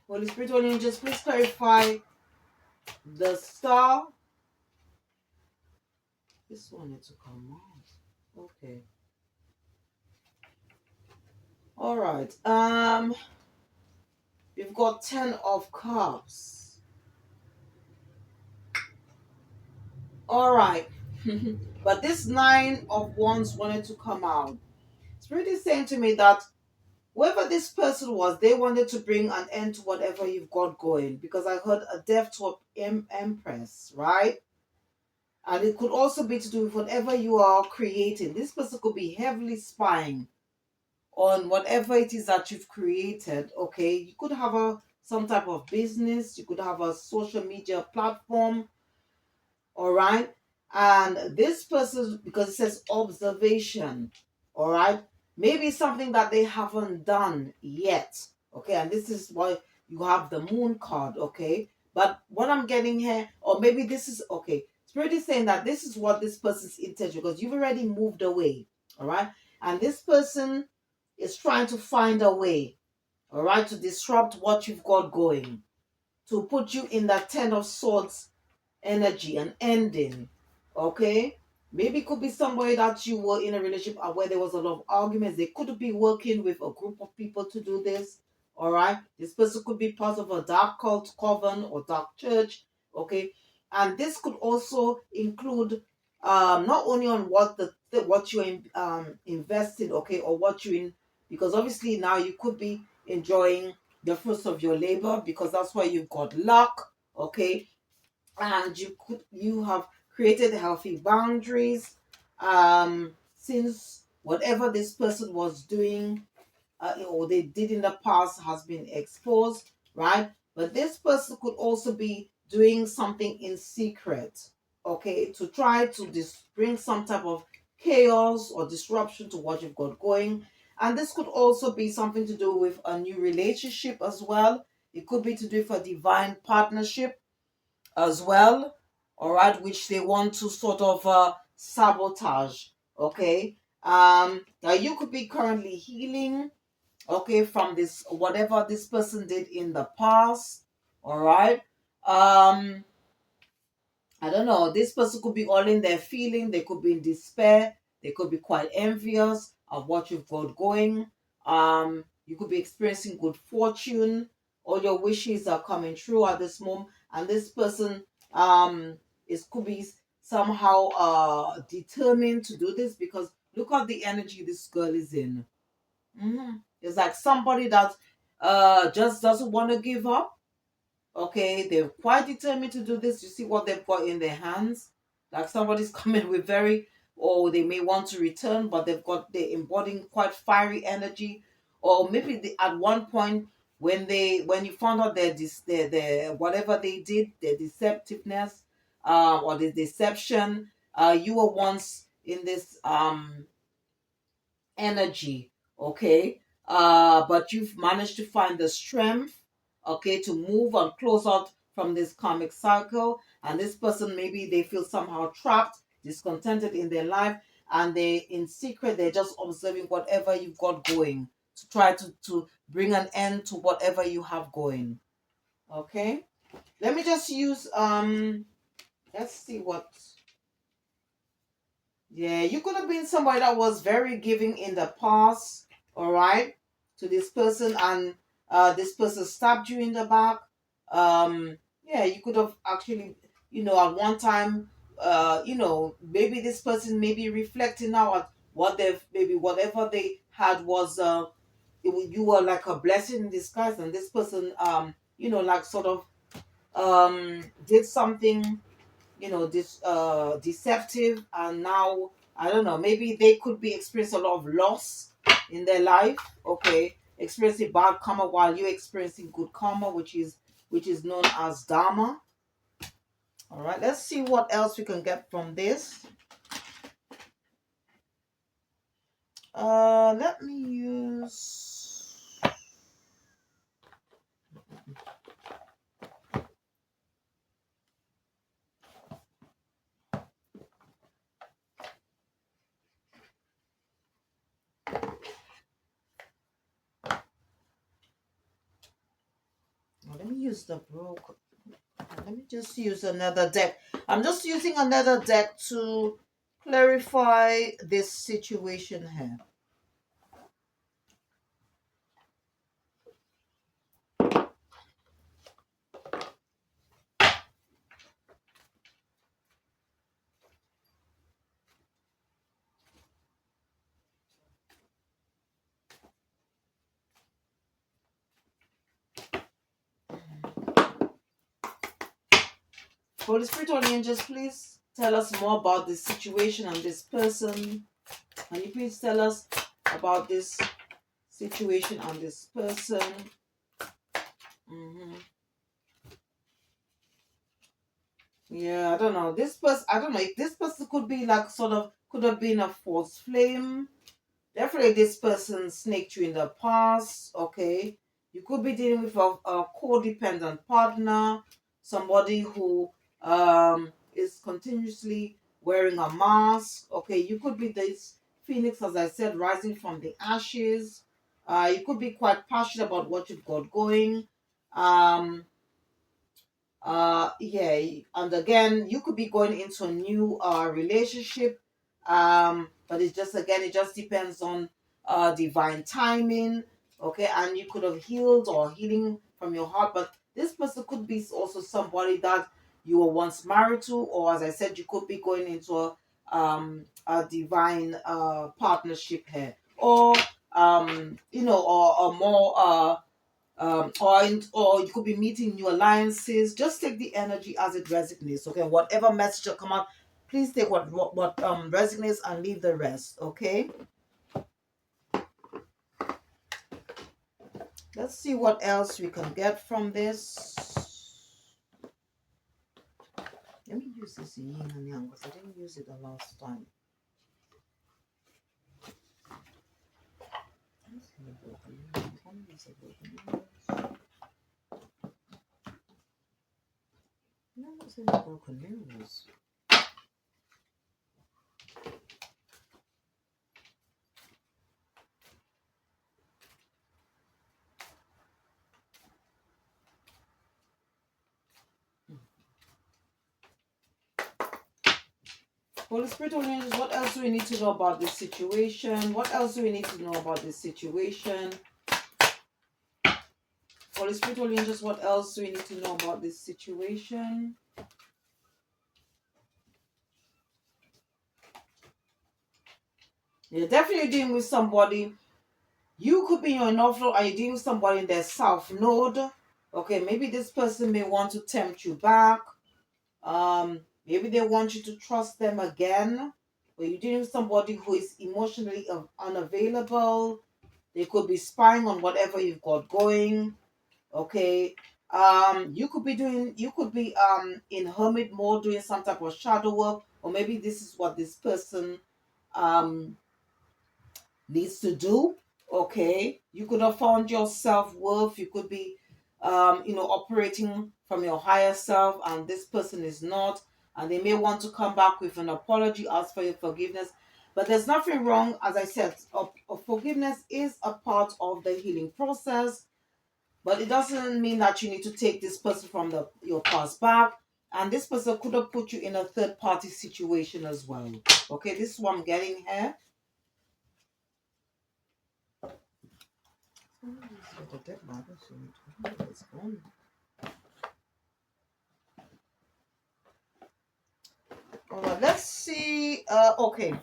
Holy Spirit, Holy Angels, please clarify the Star. This one needs to come out. Okay. All right. We've got 10 of Cups. All right. But this 9 of Wands wanted to come out. Spirit is saying to me that whoever this person was, they wanted to bring an end to whatever you've got going, because I heard a death to an Empress, right? And it could also be to do with whatever you are creating. This person could be heavily spying on whatever it is that you've created, okay? You could have some type of business. You could have a social media platform, all right? And this person, because it says observation, all right? Maybe something that they haven't done yet, okay? And this is why you have the Moon card, okay? But what I'm getting here, or maybe this is, okay, Spirit is saying that this is what this person's intention, because you've already moved away, All right. And this person is trying to find a way, all right, to disrupt what you've got going, to put you in that Ten of Swords energy and ending. Okay. Maybe it could be somebody that you were in a relationship where there was a lot of arguments. They could be working with a group of people to do this. All right. This person could be part of a dark cult, coven, or dark church. Okay. And this could also include not only on what you're invested, okay, or what you in, because obviously now you could be enjoying the fruits of your labor because that's why you've got luck, okay, and you have created healthy boundaries since whatever this person was doing or they did in the past has been exposed, right? But this person could also be doing something in secret, okay, to try to bring some type of chaos or disruption to what you've got going. And this could also be something to do with a new relationship as well. It could be to do with a divine partnership as well, all right, which they want to sort of sabotage, okay. Now you could be currently healing, okay, from this whatever this person did in the past, all right. I don't know, this person could be all in their feeling, they could be in despair, they could be quite envious of what you've got going. You could be experiencing good fortune, all your wishes are coming true at this moment, and this person is could be somehow determined to do this because look at the energy this girl is in. It's like somebody that just doesn't want to give up. Okay, they're quite determined to do this. You see what they've got in their hands. Like somebody's coming with very, or they may want to return, but they're embodying quite fiery energy. Or maybe at one point when you found out their whatever they did, their deceptiveness, or the deception, you were once in this energy, okay, but you've managed to find the strength, okay, to move and close out from this karmic cycle. And this person, maybe they feel somehow trapped, discontented in their life, and they in secret they're just observing whatever you've got going to try to bring an end to whatever you have going. Okay, let me just use let's see what. Yeah, you could have been somebody that was very giving in the past, all right, to this person, and this person stabbed you in the back. Yeah, you could have actually, at one time, maybe this person may be reflecting now at what they've, maybe whatever they had was, you were like a blessing in disguise, and this person, like sort of, did something this deceptive, and now I don't know, maybe they could be experiencing a lot of loss in their life, okay, experiencing bad karma while you're experiencing good karma, which is known as dharma. All right, let's see what else we can get from this. Let me use. Let me use the broke. Let me just use another deck. I'm just using another deck to clarify this situation here. Holy Spirit or angels, please tell us more about this situation and this person. Can you please tell us about this situation and this person? hmm Yeah, I don't know. This person, I don't know if this person could be like sort of, could have been a false flame. Definitely this person snaked you in the past, okay? You could be dealing with a codependent partner, somebody who is continuously wearing a mask, okay? You could be this phoenix, as I said, rising from the ashes. You could be quite passionate about what you've got going. Um, yeah, and again, you could be going into a new relationship. But it's just, again, it just depends on divine timing. Okay, and you could have healed or healing from your heart, but this person could be also somebody that you were once married to, or as I said, you could be going into a divine partnership here, or or more or you could be meeting new alliances. Just take the energy as it resonates. Okay, whatever message will come out, please take what resonates and leave the rest. Okay, let's see what else we can get from this. Let me use this yin and yang because I didn't use it the last time. Broken news. Holy Spirit, Holy Angels, what else do we need to know about this situation? What else do we need to know about this situation? Holy Spirit, Holy Angels, what else do we need to know about this situation? You're definitely dealing with somebody. You could be in your north node and you're dealing with somebody in their south node. Okay, maybe this person may want to tempt you back. Maybe they want you to trust them again. Or you're dealing with somebody who is emotionally unavailable. They could be spying on whatever you've got going. Okay. You could be in hermit mode doing some type of shadow work, or maybe this is what this person um needs to do. Okay, you could have found your self-worth. You could be operating from your higher self, and this person is not, and they may want to come back with an apology, ask for your forgiveness. But there's nothing wrong. As I said, forgiveness is a part of the healing process, but it doesn't mean that you need to take this person from your past back. And this person could have put you in a third party situation as well. Okay, this is what I'm getting here. All right, let's see. Okay.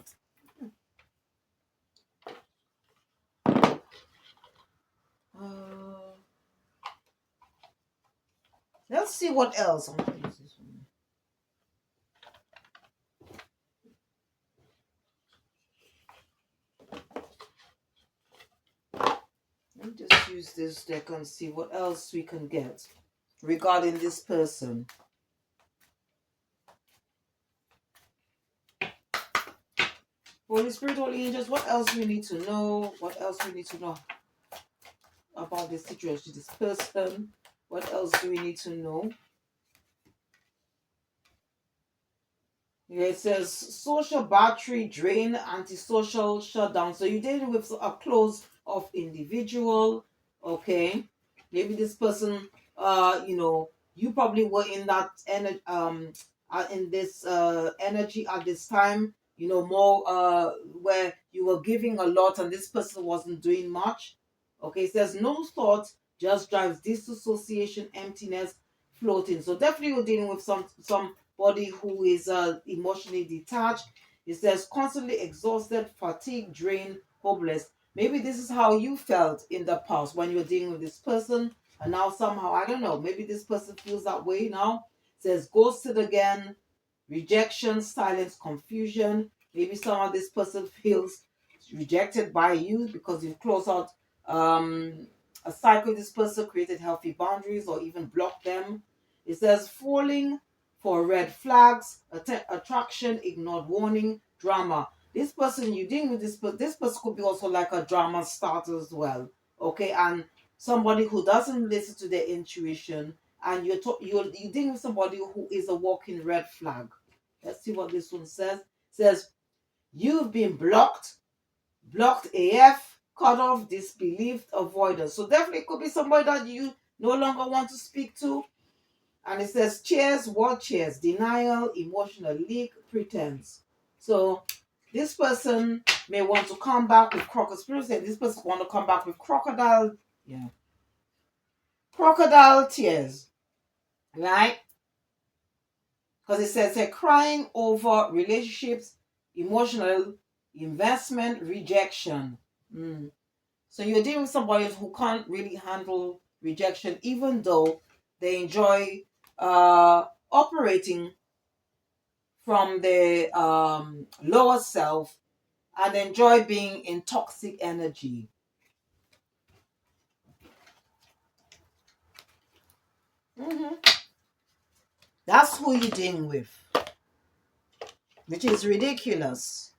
Let's see what else. Let me just use this deck and see what else we can get regarding this person. Holy Spirit, Holy Angels, what else we need to know? What else we need to know about this situation, this person? What else do we need to know? Yeah, it says social battery drain, antisocial shutdown. So you're dealing with a close of individual. Okay, maybe this person, you probably were in that energy, in this energy at this time. More where you were giving a lot, and this person wasn't doing much. Okay, it says no thought just drives disassociation, emptiness, floating. So definitely you're dealing with somebody who is emotionally detached. It says constantly exhausted, fatigued, drained, hopeless. Maybe this is how you felt in the past when you were dealing with this person, and now somehow, I don't know, maybe this person feels that way now. It says ghosted again, rejection, silence, confusion. Maybe somehow this person feels rejected by you because you've closed out um, a cycle. This person created healthy boundaries or even blocked them. It says falling for red flags, attraction, ignored warning, drama. This person you dealing with this person could be also like a drama starter as well. Okay, and somebody who doesn't listen to their intuition, and you're dealing with somebody who is a walking red flag. Let's see what this one says. It says you've been blocked. blocked AF, cut off, disbelief, avoidance. So definitely could be somebody that you no longer want to speak to. And it says cheers, what cheers? Denial, emotional leak, pretense. So this person may want to come back with crocodile. This person want to come back with crocodile, yeah, crocodile tears, right? Because it says they're crying over relationships, emotional investment, rejection. Mm. So you're dealing with somebody who can't really handle rejection, even though they enjoy operating from the lower self and enjoy being in toxic energy. Hmm. That's who you're dealing with, which is ridiculous.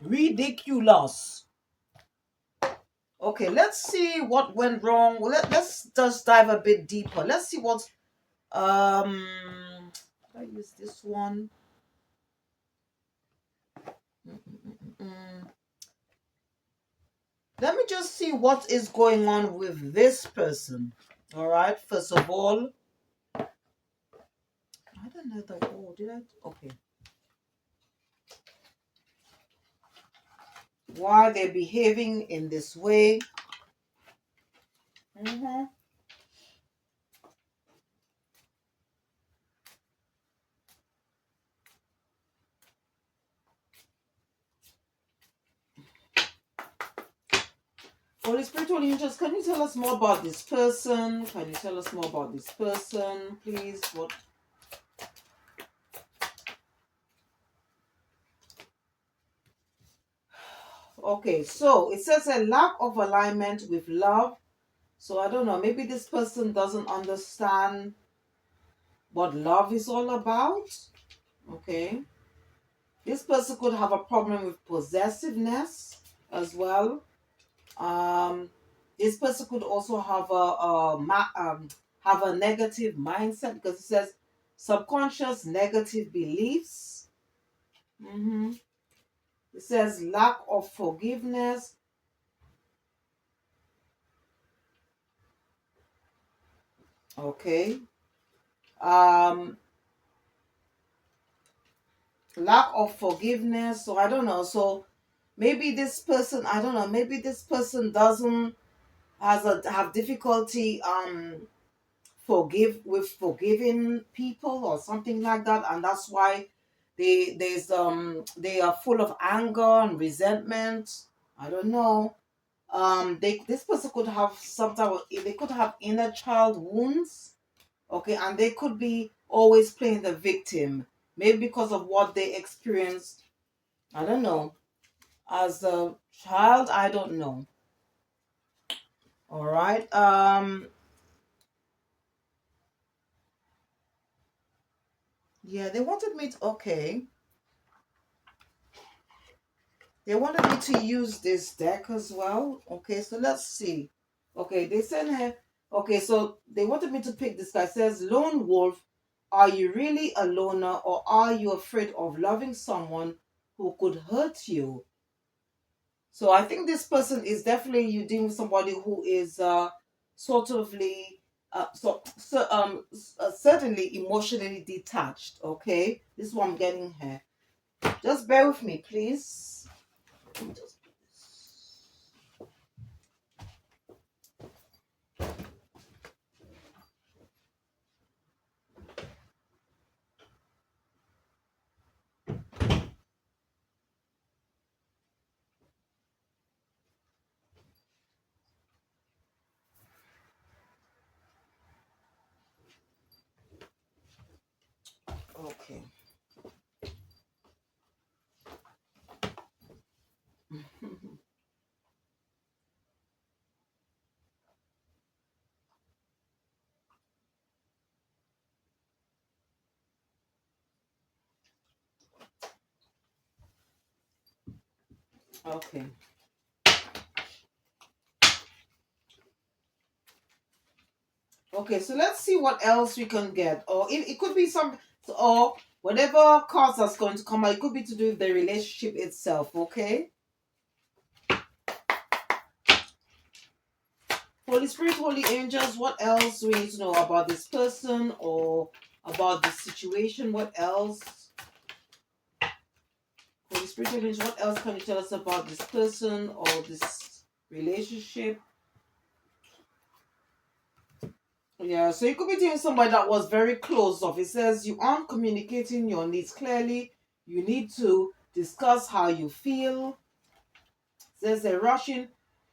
Ridiculous. Okay, let's see what went wrong. Let's just dive a bit deeper. Let's see what I use this one. Mm. Let me just see what is going on with this person. All right, first of all, I don't know the oh, did I? Okay. Why they're behaving in this way. Mm-hmm. Holy Spiritual Angels, can you tell us more about this person? Can you tell us more about this person, please? What? Okay, so it says a lack of alignment with love. So I don't know, maybe this person doesn't understand what love is all about. Okay. This person could have a problem with possessiveness as well. Um, this person could also have have a negative mindset because it says subconscious negative beliefs. Mm-hmm. It says lack of forgiveness. Okay. Um, lack of forgiveness. So I don't know. So maybe this person, I don't know. Maybe this person doesn't have difficulty forgiving people or something like that, and that's why they are full of anger and resentment. I don't know. This person could have some type of, they could have inner child wounds. Okay, and they could be always playing the victim, maybe because of what they experienced. I don't know, as a child. I don't know. All right. Yeah, they wanted me to, okay. They wanted me to use this deck as well. Okay, so let's see. Okay, they sent her. Okay, so they wanted me to pick this guy. It says, Lone Wolf, are you really a loner or are you afraid of loving someone who could hurt you? So I think this person is definitely you dealing with somebody who is sort of certainly emotionally detached. Okay, this is what I'm getting here. Just bear with me, please. Let me just okay. Okay. Okay, so let's see what else we can get. Or it could be some, or whatever cards that's going to come out, it could be to do with the relationship itself, okay? Holy Spirit, Holy Angels, what else do we need to know about this person or about this situation? What else? Holy Spirit, Holy Angels, what else can you tell us about this person or this relationship? Yeah, so you could be dating somebody that was very closed off. It says you aren't communicating your needs clearly. You need to discuss how you feel. It says they're rushing.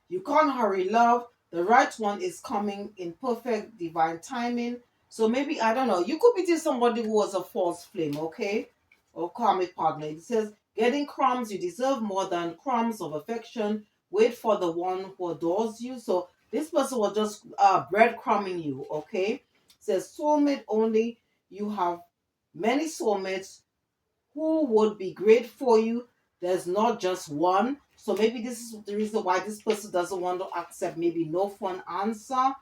You can't hurry love. The right one is coming in perfect divine timing. So maybe, I don't know, you could be dating somebody who was a false flame, okay? Or karmic partner. It says getting crumbs, you deserve more than crumbs of affection. Wait for the one who adores you. So this person was just breadcrumbing you, okay? It says soulmate only. You have many soulmates who would be great for you. There's not just one. So maybe this is the reason why this person doesn't want to accept maybe no for an answer.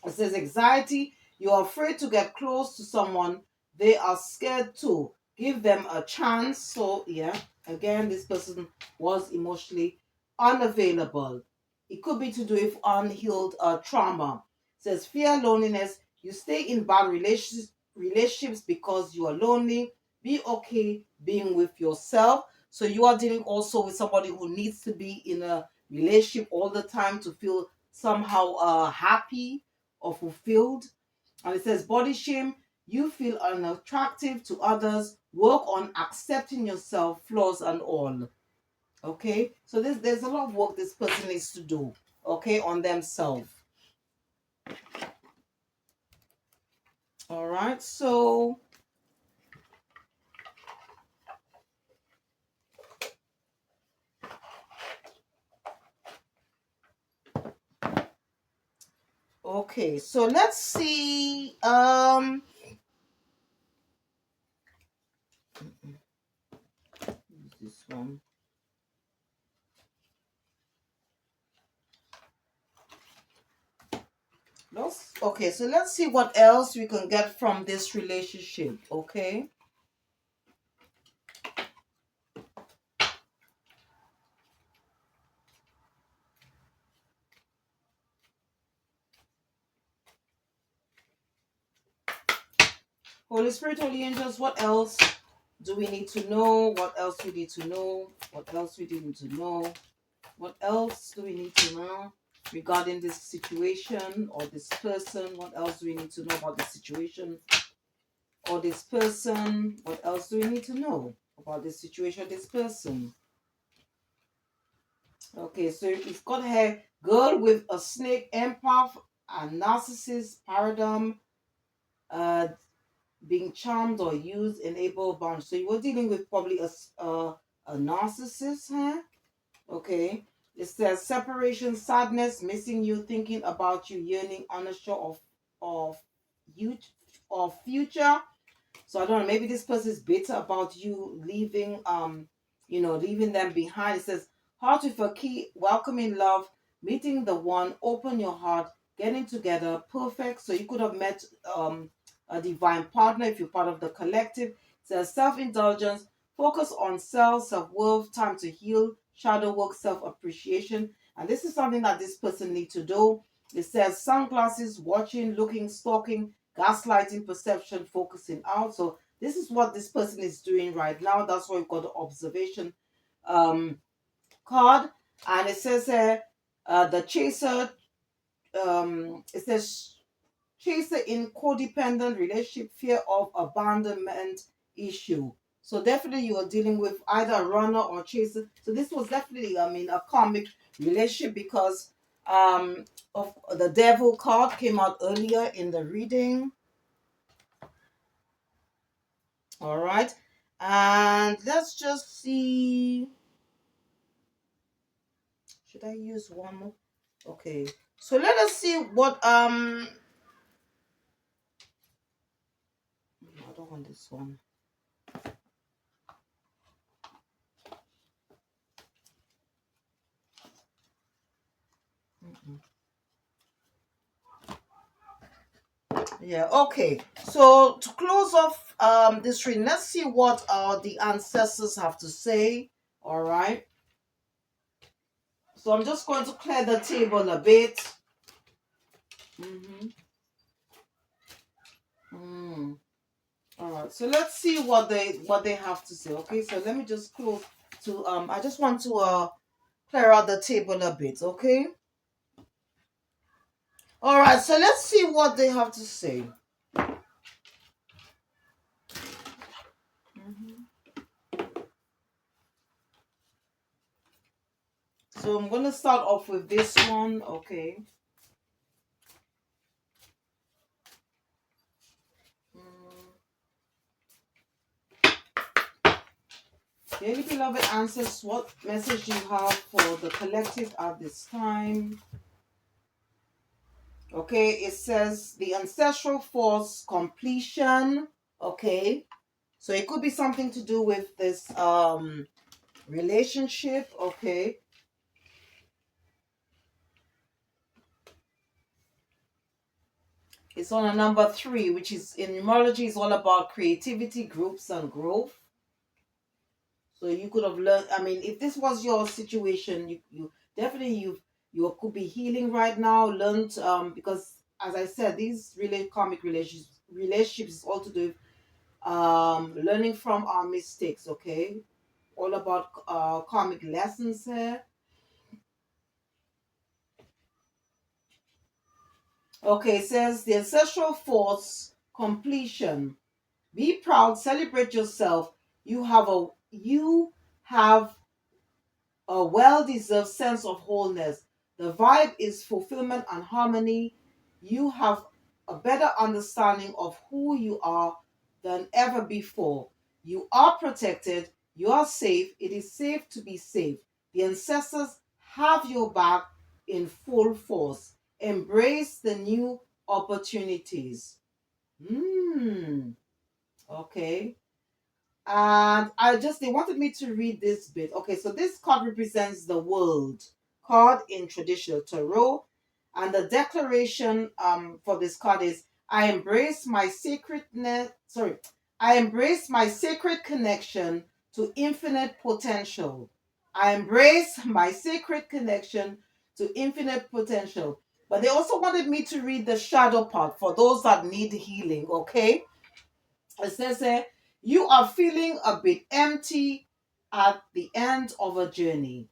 It says anxiety. You're afraid to get close to someone. They are scared too. Give them a chance. So yeah, again, this person was emotionally unavailable. It could be to do with unhealed trauma. It says fear, loneliness. You stay in bad relationships because you are lonely. Be okay being with yourself. So you are dealing also with somebody who needs to be in a relationship all the time to feel somehow happy or fulfilled. And it says body shame. You feel unattractive to others. Work on accepting yourself, flaws and all. Okay, so there's a lot of work this person needs to do, okay, on themselves. All right, so okay, so let's see. This one. Okay, so let's see what else we can get from this relationship. Okay. Holy Spirit, Holy Angels, what else do we need to know? What else we need to know? What else we need to know? What else do we need to know regarding this situation or this person? What else do we need to know about this situation or this person? What else do we need to know about this situation, this person? Okay, so it's got here, girl with a snake, empath, and narcissist paradigm, uh, being charmed or used, enable bound. So you were dealing with probably a narcissist, huh? Okay. It says separation, sadness, missing you, thinking about you, yearning, unsure of you of future. So I don't know, maybe this person is bitter about you leaving, leaving them behind. It says, heart with a key, welcoming love, meeting the one, open your heart, getting together, perfect. So you could have met a divine partner if you're part of the collective. It says self-indulgence, focus on self-worth, time to heal, shadow work, self-appreciation. And this is something that this person needs to do. It says sunglasses, watching, looking, stalking, gaslighting, perception, focusing out. So this is what this person is doing right now. That's why we've got the observation um, card. And it says the chaser, it says chaser in codependent relationship, fear of abandonment issue. So definitely you are dealing with either a runner or chaser. So this was definitely, a karmic relationship because of the devil card came out earlier in the reading. All right. And let's just see. Should I use one more? Okay. So let us see what I don't want this one. Mm-mm. Yeah, okay. So to close off this reading, let's see what the ancestors have to say. All right. So I'm just going to clear the table a bit. Mm-hmm. Mm. All right. So let's see what they have to say. Okay. So let me just close to I just want to clear out the table a bit. Okay. All right. So let's see what they have to say. Mhm. So I'm gonna start off with this one. Okay. Mm. Dearly beloved ancestors, what message you have for the collective at this time? Okay, it says the ancestral force completion. Okay, so it could be something to do with this relationship. Okay, it's on a number 3, which is in numerology is all about creativity, groups, and growth. So you could have learned. I mean, if this was your situation, you definitely you could be healing right now. Learned because as I said, these really karmic relationships is all to do with learning from our mistakes. Okay, all about karmic lessons here. Okay, it says the ancestral force completion. Be proud, celebrate yourself. You have a well deserved sense of wholeness. The vibe is fulfillment and harmony. You have a better understanding of who you are than ever before. You are protected. You are safe. It is safe to be safe. The ancestors have your back in full force. Embrace the new opportunities. Hmm. Okay. And they wanted me to read this bit. Okay, so this card represents the world card in traditional tarot. And the declaration for this card is I embrace my sacredness, sorry, I embrace my sacred connection to infinite potential. I embrace my sacred connection to infinite potential. But they also wanted me to read the shadow part for those that need healing, okay? It says you are feeling a bit empty at the end of a journey.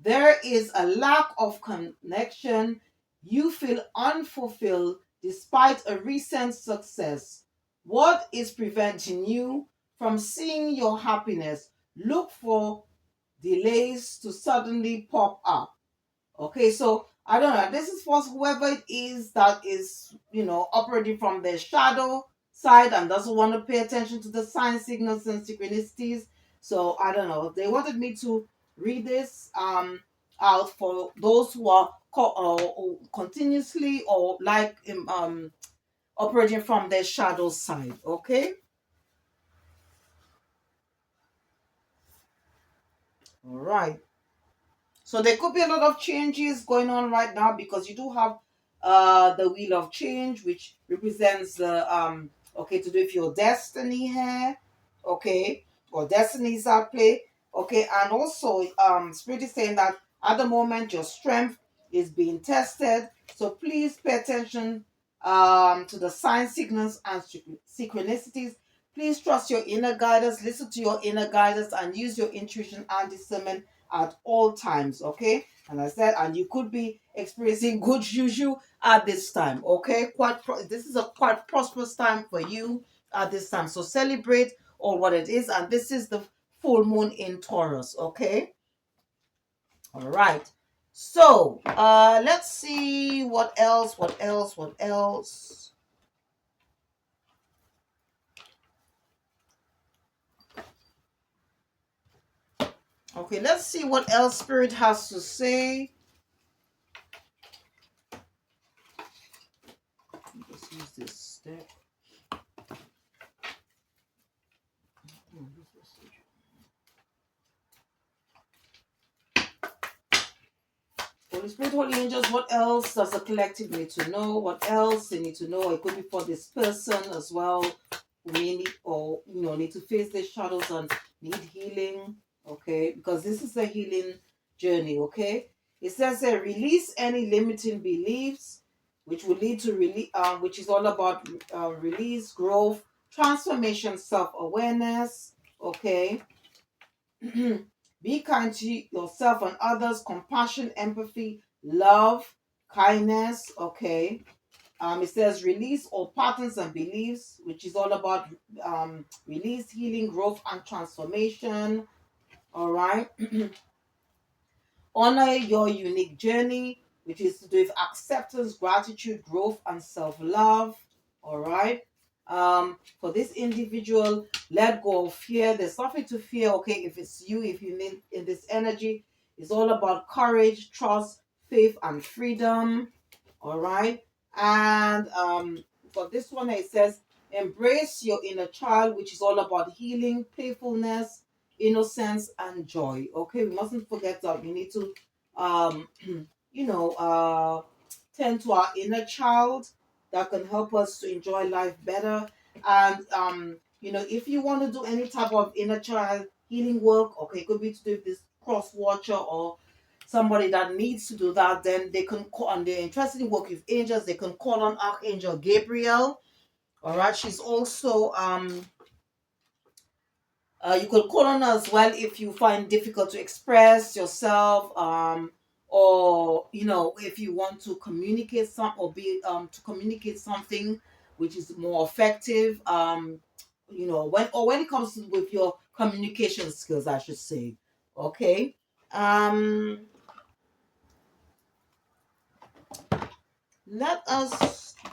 There is a lack of connection. You feel unfulfilled despite a recent success. What is preventing you from seeing your happiness? Look for delays to suddenly pop up. Okay, so I don't know. This is for whoever it is that is, operating from their shadow side and doesn't want to pay attention to the sign signals and synchronicities. So I don't know. They wanted me to read this out for those who are continuously or like operating from their shadow side. Okay. All right. So there could be a lot of changes going on right now because you do have the wheel of change, which represents the okay to do with your destiny here, okay, or destinies at play, okay, and also spirit is saying that at the moment your strength is being tested, so please pay attention to the sign signals and synchronicities. Please trust your inner guidance, listen to your inner guidance, and use your intuition and discernment at all times, okay? And I said, and you could be experiencing good juju at this time, okay? This is a quite prosperous time for you at this time. So celebrate all what it is, and this is the full moon in Taurus, okay? All right. So let's see what else, what else, what else. Okay, let's see what else Spirit has to say. Let's use this deck. Holy Spirit, Holy Angels, what else does the collective need to know? What else they need to know? It could be for this person as well who may need or need to face their shadows and need healing. Okay, because this is a healing journey. Okay, it says release any limiting beliefs. which will lead to which is all about release, growth, transformation, self-awareness. Okay. Be kind to yourself and others, compassion, empathy, love, kindness. Okay. It says release all patterns and beliefs, which is all about release, healing, growth, and transformation. All right. Honor your unique journey, which is to do with acceptance, gratitude, growth, and self-love. All right. For this individual, let go of fear. There's nothing to fear. Okay, if it's you, if you need in this energy, it's all about courage, trust, faith, and freedom. All right. And for this one, it says, embrace your inner child, which is all about healing, playfulness, innocence, and joy. Okay, we mustn't forget that we need to, um, you know, tend to our inner child that can help us to enjoy life better. And, if you want to do any type of inner child healing work, okay, it could be to do with this cross watcher or somebody that needs to do that, then they can call, and they're interested in work with angels, they can call on Archangel Gabriel. All right, she's also you could call on her as well if you find difficult to express yourself, or if you want to communicate to communicate something which is more effective, when it comes to with your communication skills, I should say. Okay. um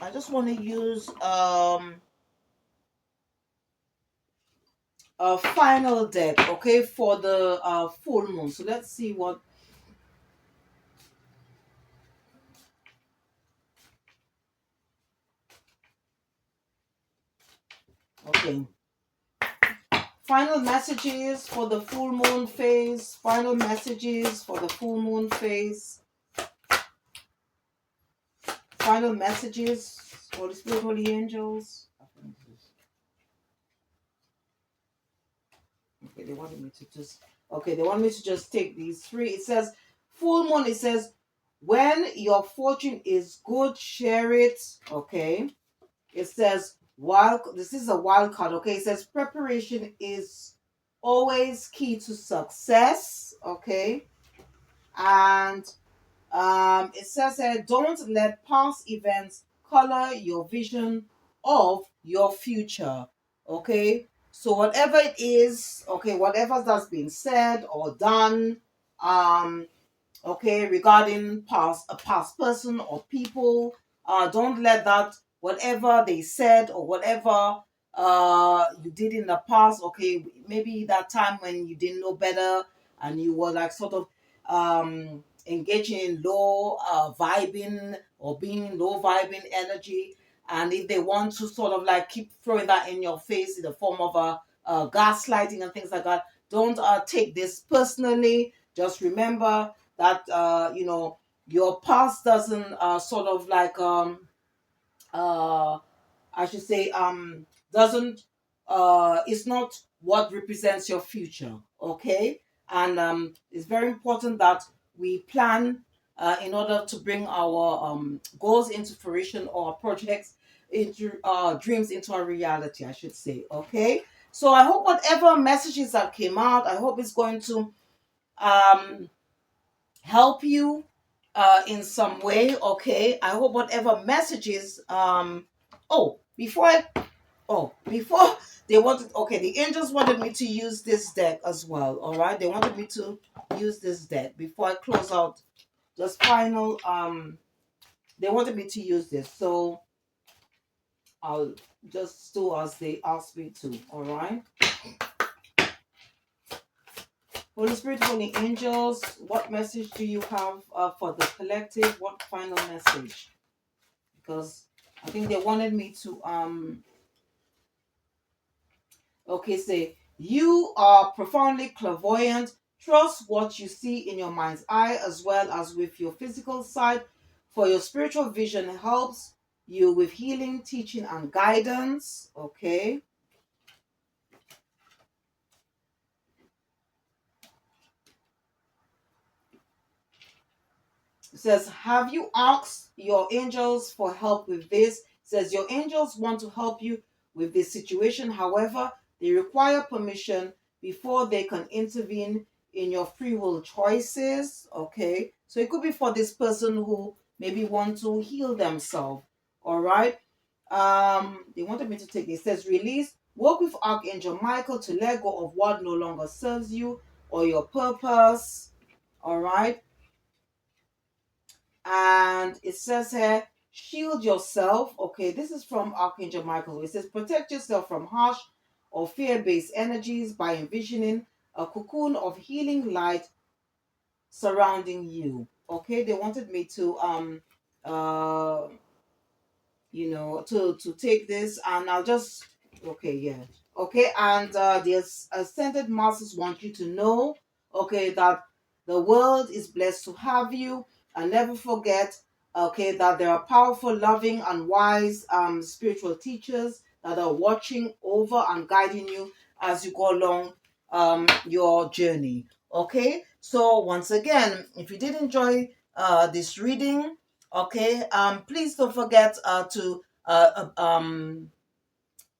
I just want to use a final deck, okay, for the full moon. So let's see what. Okay, final messages for the full moon phase. Final messages for the full moon phase. Final messages for the spirit, holy angels. Okay, they wanted me to just. Okay, they want me to just take these three. It says full moon. It says when your fortune is good, share it. Okay. It says wild. This is a wild card. Okay. It says preparation is always key to success. Okay. And it says don't let past events color your vision of your future. Okay. So whatever it is, okay, whatever that's been said or done, um, okay, regarding a past person or people, don't let that, whatever they said or whatever you did in the past, okay, maybe that time when you didn't know better and you were like sort of engaging in low vibing or being low vibing energy, and if they want to sort of like keep throwing that in your face in the form of gaslighting and things like that, don't take this personally. Just remember that your past doesn't sort of like uh I should say doesn't it's not what represents your future. Okay. And it's very important that we plan in order to bring our goals into fruition, or our projects into dreams into our reality, I should say. Okay. So I hope whatever messages that came out, I hope it's going to um help you in some way. Okay, I hope whatever messages before they wanted, okay, the angels wanted me to use this deck as well. All right, they wanted me to use this deck before I close out. Just final, they wanted me to use this, so I'll just do as they asked me to. All right. Holy Spirit, Holy Angels, what message do you have for the collective? What final message? Because I think they wanted me to okay, say you are profoundly clairvoyant. Trust what you see in your mind's eye as well as with your physical side. For your spiritual vision helps you with healing, teaching, and guidance. Okay. It says, have you asked your angels for help with this? It says, your angels want to help you with this situation. However, they require permission before they can intervene in your free will choices. Okay. So it could be for this person who maybe want to heal themselves. All right. They wanted me to take this. It says, release. Work with Archangel Michael to let go of what no longer serves you or your purpose. All right. And it says here, shield yourself. Okay, this is from Archangel Michael. It says, protect yourself from harsh or fear-based energies by envisioning a cocoon of healing light surrounding you. Okay, they wanted me to uh to take this, and I'll just, okay, yeah, okay. And the ascended masters want you to know, okay, that the world is blessed to have you, and never forget, okay, that there are powerful, loving, and wise spiritual teachers that are watching over and guiding you as you go along your journey. Okay, so once again, if you did enjoy this reading, okay, please don't forget to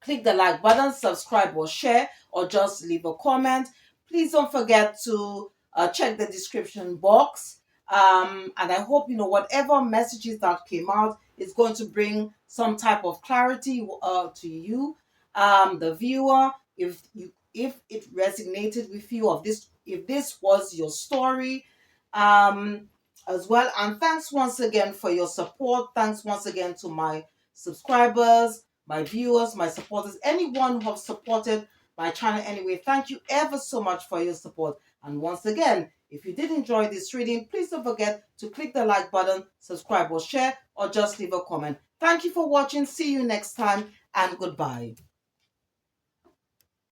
click the like button, subscribe or share, or just leave a comment. Please don't forget to check the description box. And I hope, whatever messages that came out is going to bring some type of clarity to you, the viewer. If it resonated with you, if this was your story, um, as well. And thanks once again for your support. Thanks once again to my subscribers, my viewers, my supporters, anyone who have supported my channel anyway. Thank you ever so much for your support. And once again, if you did enjoy this reading, please don't forget to click the like button, subscribe or share, or just leave a comment. Thank you for watching. See you next time, and goodbye.